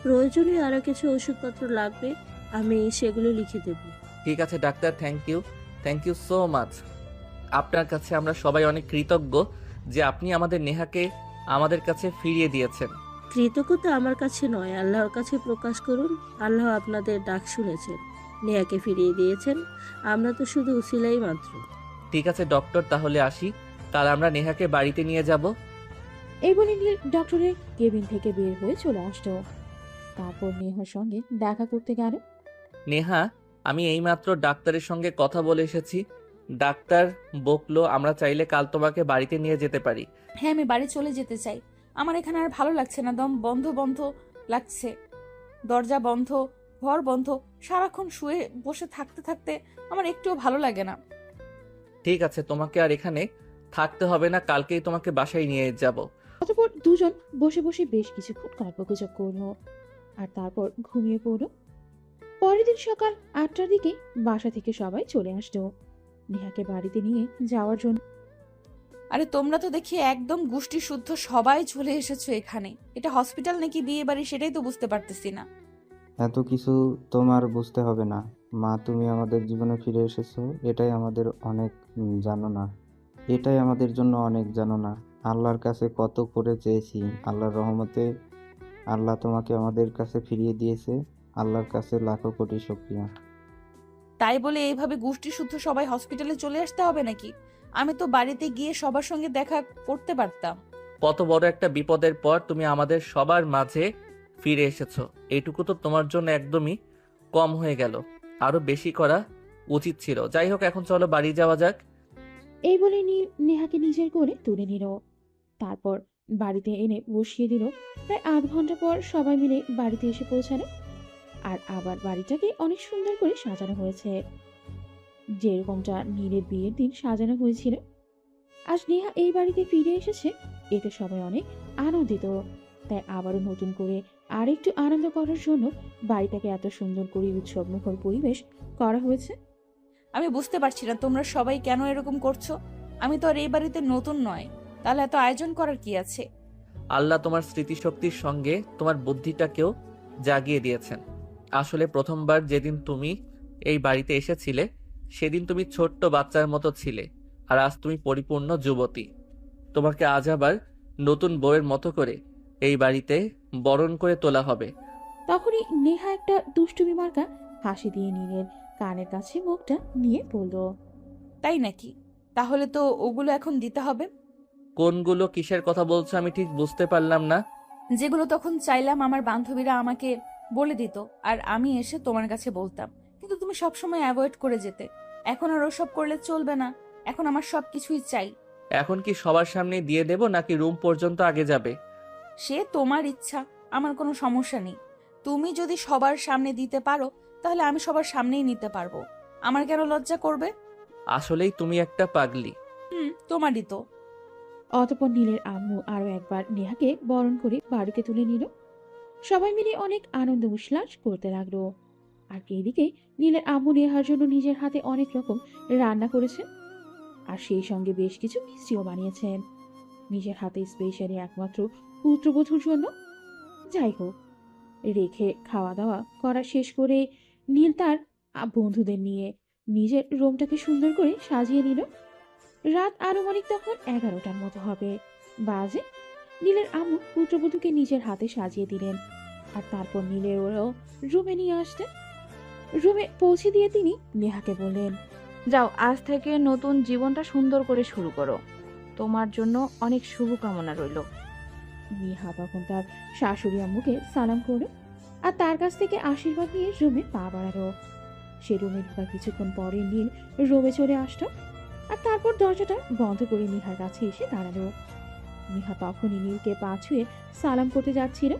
প্রয়োজনীয় আরও কিছু ওষুধপত্র লাগবে, আমি সেগুলো লিখে দেব। ঠিক আছে doctor, thank you so much. আপনার কাছে আমরা সবাই অনেক কৃতজ্ঞ যে আপনি আমাদের নেহাকে আমাদের কাছে ফিরিয়ে দিয়েছেন। কৃতজ্ঞতা আমার কাছে নয়, আল্লাহর কাছে প্রকাশ করুন। আল্লাহ আপনাদের ডাক শুনেছেন, নেহাকে ফিরিয়ে দিয়েছেন। আমরা তো শুধু উসিলাই মাত্র। ঠিক আছে ডক্টর, তাহলে আসি। কাল আমরা নেহাকে বাড়িতে নিয়ে যাব। এই বলে নীল ডক্টরের কেবিন থেকে বের হয়ে চলে আসলো। তারপর নেহার সঙ্গে দেখা করতে গেল। নেহা, আমি এইমাত্র ডাক্তারের সঙ্গে কথা বলে এসেছি। ডাক্তার বকলো আমরা চাইলে কাল তোমাকে বাড়িতে নিয়ে যেতে পারি। হ্যাঁ, আমি বাড়ি চলে যেতে চাই। আমার এখানে আর ভালো লাগছে না। দম বন্ধ বন্ধ লাগছে। দরজা বন্ধ, ঘর বন্ধ। সারাক্ষণ শুয়ে বসে থাকতে থাকতে আমার একটুও ভালো লাগে না। ঠিক আছে, তোমাকে আর এখানে থাকতে হবে না। কালকেই তোমাকে বাসায় নিয়ে যাব। অতঃপর দুজন বসে বসে বেশ কিছুক্ষণ গল্পগুজব করলো আর তারপর ঘুমিয়ে পড়লো। পরের দিন সকাল 8টার দিকে বাসা থেকে সবাই চলে আসলো নেহাকে বাড়িতে নিয়ে যাওয়ার জন্য। আরে তোমরা তো দেখি একদম গোষ্ঠী শুদ্ধ সবাই চলে এসেছো এখানে। এটা হসপিটাল নাকি বিয়ে বাড়ি সেটাই তো বুঝতে পারতেছি না। এত কিছু তোমার বুঝতে হবে না মা, তুমি আমাদের জীবনে ফিরে এসেছো, এটাই আমাদের অনেক। জানো না, এটাই আমাদের জন্য অনেক। জানো না আল্লাহর কাছে কত করে চেয়েছি, আল্লাহর রহমতে আল্লাহ তোমাকে আমাদের কাছে ফিরিয়ে দিয়েছে। আল্লাহর কাছে লাখো কোটি শুকরিয়া। তাই বলে এইভাবে গোষ্ঠী শুদ্ধ সবাই হসপিটালে চলে আসতে হবে নাকি? আমি তো বাড়িতে গিয়ে সবার সঙ্গে দেখা করতে পারতাম। কত বড় একটা বিপদের পর তুমি আমাদের সবার মাঝে ফিরে এসেছো। এইটুকু তো তোমার জন্য একদমই কম হয়ে গেল। আরো বেশি করা উচিত ছিল। যাই হোক, এখন চলো বাড়ি যাওয়া যাক। এই বলে নীল নেহাকে নিজের করে তুলে নিল। তারপর বাড়িতে এনে বসিয়ে দিল। প্রায় 8 ঘন্টা পর সবাই মিলে বাড়িতে এসে পৌঁছালো। আর আবার বাড়িটাকে অনেক সুন্দর করে সাজানো হয়েছে, যেরকমটা নীলের বিয়ের দিন সাজানো হয়েছিল। আজ নেহা এই বাড়িতে ফিরে এসেছে, এতে সবাই অনেক আনন্দিত। তাই আবারও নতুন করে আরেকটু আনন্দ করার জন্য বাড়িটাকে এত সুন্দর করে উৎসব মুখর পরিবেশ করা হয়েছে। আমি বুঝতে পারছি না তোমরা সবাই কেন এরকম করছো। আমি তো আর এই বাড়িতে নতুন নয়, তাহলে এত আয়োজন করার কি আছে? আল্লাহ তোমার স্মৃতিশক্তির সঙ্গে তোমার বুদ্ধিটাকেও জাগিয়ে দিয়েছেন। আসলে প্রথমবার যেদিন তুমি এই বাড়িতে এসেছিলে সেদিন তুমি ছোট্ট বাচ্চার মতো ছিলে, আর আজ তুমি পরিপূর্ণ যুবতী। তোমাকে আজ আবার নতুন বউয়ের মতো করে এই বাড়িতে বরণ করে তোলা হবে। তখনই নেহা একটা দুষ্টুমি মার্কা হাসি দিয়ে নীলের কানের কাছে মুখটা নিয়ে বলল, তাই নাকি? তাহলে তো ওগুলো এখন দিতে হবে। কোনগুলো কিসের কথা বলছো আমি ঠিক বুঝতে পারলাম না। যেগুলো তখন চাইলাম আমার বান্ধবীরা আমাকে বলে দিত, আর আমি এসে তোমার কাছে বলতাম, কিন্তু তুমি সবসময় অ্যাভয়েড করে যেতে। এখন আর ওসব করলে চলবে না, এখন আমার সব কিছুই চাই। এখন কি সবার সামনে দিয়ে দেব নাকি রুম পর্যন্ত আগে যাবে? সে তোমার ইচ্ছা, আমার কোনো সমস্যা নেই। তুমি যদি সবার সামনে দিতে পারো তাহলে আমি সবার সামনেই নিতে পারবো। আমার কেন লজ্জা করবে? আসলেই তুমি একটা পাগলি। তোমারই তো। অতঃপর নীলের আম্মু আরো একবার নেহাকে বরণ করে বাড়িতে তুলে নিল। সবাই মিলে অনেক আনন্দ উল্লাস করতে লাগলো। আর এদিকে নীলের আম্মু নেহার জন্য নিজের হাতে অনেক রকম রান্না করেছেন, আর সেই সঙ্গে বেশ কিছু মিষ্টিও বানিয়েছেন নিজের হাতে স্পেশালি একমাত্র পুত্রবধূর জন্য। যাই হোক, রেখে খাওয়া দাওয়া করা শেষ করে নীল তার বন্ধুদের নিয়ে নিজের রুমটাকে সুন্দর করে সাজিয়ে নিল। রাত আনুমানিক তখন 11টার মতো হবে বাজে। নীলের আম্মু পুত্রবধূকে নিজের হাতে সাজিয়ে দিলেন, আর তারপর নীলের ওরাও রুমে নিয়ে আসতেন। রুমে পৌঁছে দিয়ে তিনি নেহাকে বললেন, যাও, আজ থেকে নতুন জীবনটা সুন্দর করে শুরু করো। তোমার জন্য অনেক শুভকামনা রইল। নেহা তখন তার শাশুড়ি আম্মুকে সালাম করলো আর তার কাছ থেকে আশীর্বাদ নিয়ে রুমে পা বাড়ালো। সে রুমে ঢোকার কিছুক্ষণ পরে নীল রুমে চলে আসলো, আর তারপর দরজাটা বন্ধ করে নিহার কাছে এসে দাঁড়ালো। নিহা তখনই নীলকে পা ছুঁয়ে সালাম করতে যাচ্ছিল,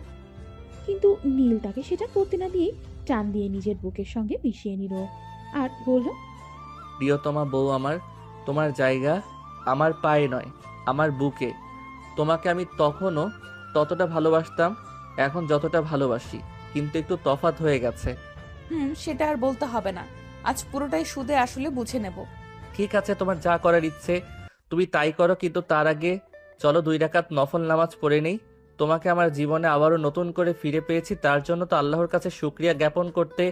কিন্তু নীল তাকে সেটা করতে না দিয়ে টান দিয়ে নিজের বুকের সঙ্গে মিশিয়ে নিল আর বলল, প্রিয়তমা বউ আমার, তোমার জায়গা আমার পায়ে নয়, আমার বুকে। তোমাকে আমি তখনও ততটা ভালোবাসতাম এখন যতটা ভালোবাসি, কিন্তু একটু তফাৎ হয়ে গেছে। সেটা আর বলতে হবে না, আজ পুরোটাই সুদে আসলে বুঝে নেব। ঠিক আছে, তোমার যা করার ইচ্ছে তুমি তাই করো, কিন্তু তার আগে চলো 2 রাকাত নফল নামাজ পড়ে নেই। তোমাকে আমার জীবনে আবারও নতুন করে ফিরে পেয়েছি, তার জন্য তো আল্লাহর কাছে শুকরিয়া জ্ঞাপন করতে,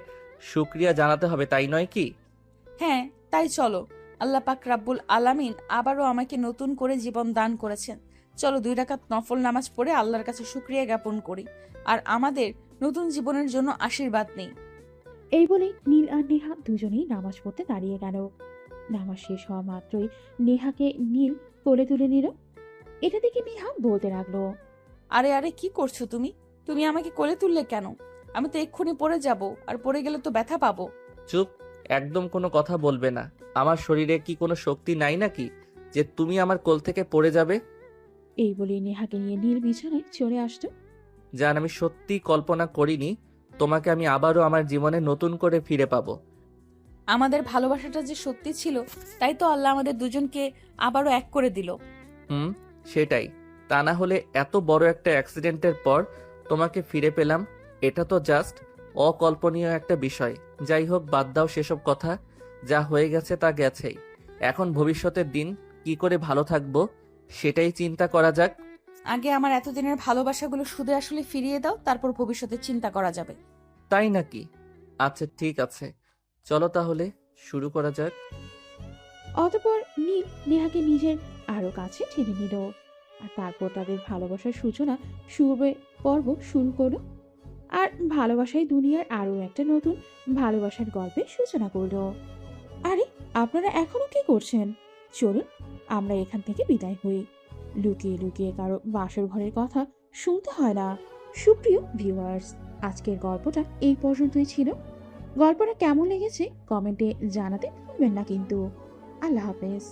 শুকরিয়া জানাতে হবে, তাই নয় কি? হ্যাঁ, তাই চলো। আল্লাহ পাক রাব্বুল আলামিন আবারও আমাকে নতুন করে জীবন দান করেছেন। চলো 2 রাকাত নফল নামাজ পড়ে আল্লাহর কাছে শুকরিয়া জ্ঞাপন করি, আর আমাদের নতুন জীবনের জন্য আশীর্বাদ নেই। এই বলে নীল আর নেহা দুজনেই নামাজ পড়তে দাঁড়িয়ে গেল। নামাজ শেষ হওয়া মাত্রই নেহাকে নীল কোলে তুলে নিল। এটা দেখে নেহা বলতে লাগলো, আরে আরে, কি করছো তুমি? তুমি আমাকে কোলে তুললে কেন? আমি তো এক্ষুনি পড়ে যাব, আর পড়ে গেলে তো ব্যথা পাবো। চুপ, একদম কোনো কথা বলবে না। আমার শরীরে কি কোনো শক্তি নাই নাকি যে তুমি আমার কোল থেকে পড়ে যাবে? এই বলে নেহাকে নিয়ে নীল বিছানায় চলে আসতো। জান, আমি সত্যি কল্পনা করিনি তোমাকে আমি আবারও আমার জীবনে নতুন করে ফিরে পাবো। আমাদের ভালোবাসাটা যে সত্যি ছিল, তাই তো আল্লাহ আমাদের দুজনকে আবারও এক করে দিল। সেটাই। তা না হলে এত বড় একটা অ্যাক্সিডেন্টের পর তোমাকে ফিরে পেলাম, এটা তো জাস্ট অকল্পনীয় একটা বিষয়। যাই হোক, বাদ দাও সেসব কথা, যা হয়ে গেছে তা গেছেই। এখন ভবিষ্যতের দিন কি করে ভালো থাকবো সেটাই চিন্তা করা যাক। আগে আমার এতদিনের ভালোবাসাগুলো সুদে আসলে ফিরিয়ে দাও, তারপর ভবিষ্যতে চিন্তা করা যাবে। তাই নাকি? আচ্ছা ঠিক আছে, চলো তাহলে শুরু করা যাক। অতঃপর নীল নেহাকে নিজের আরো কাছে টেনে নিল, আর তারপর তাদের ভালোবাসার সূচনা পর্ব শুরু করলো। আর ভালোবাসায় দুনিয়ার আরো একটা নতুন ভালোবাসার গল্পের সূচনা করলো। আরে আপনারা এখনো কি করছেন? চলুন আমরা এখান থেকে বিদায় হই। লুকিয়ে লুকিয়ে কারো বাসর ঘরের কথা শুনতে হয় না। সুপ্রিয় ভিউয়ার্স, আজকের গল্পটা এই পর্যন্তই ছিল। গল্পটা কেমন লেগেছে কমেন্টে জানাতে ভুলবেন না কিন্তু। আল্লাহ হাফেজ।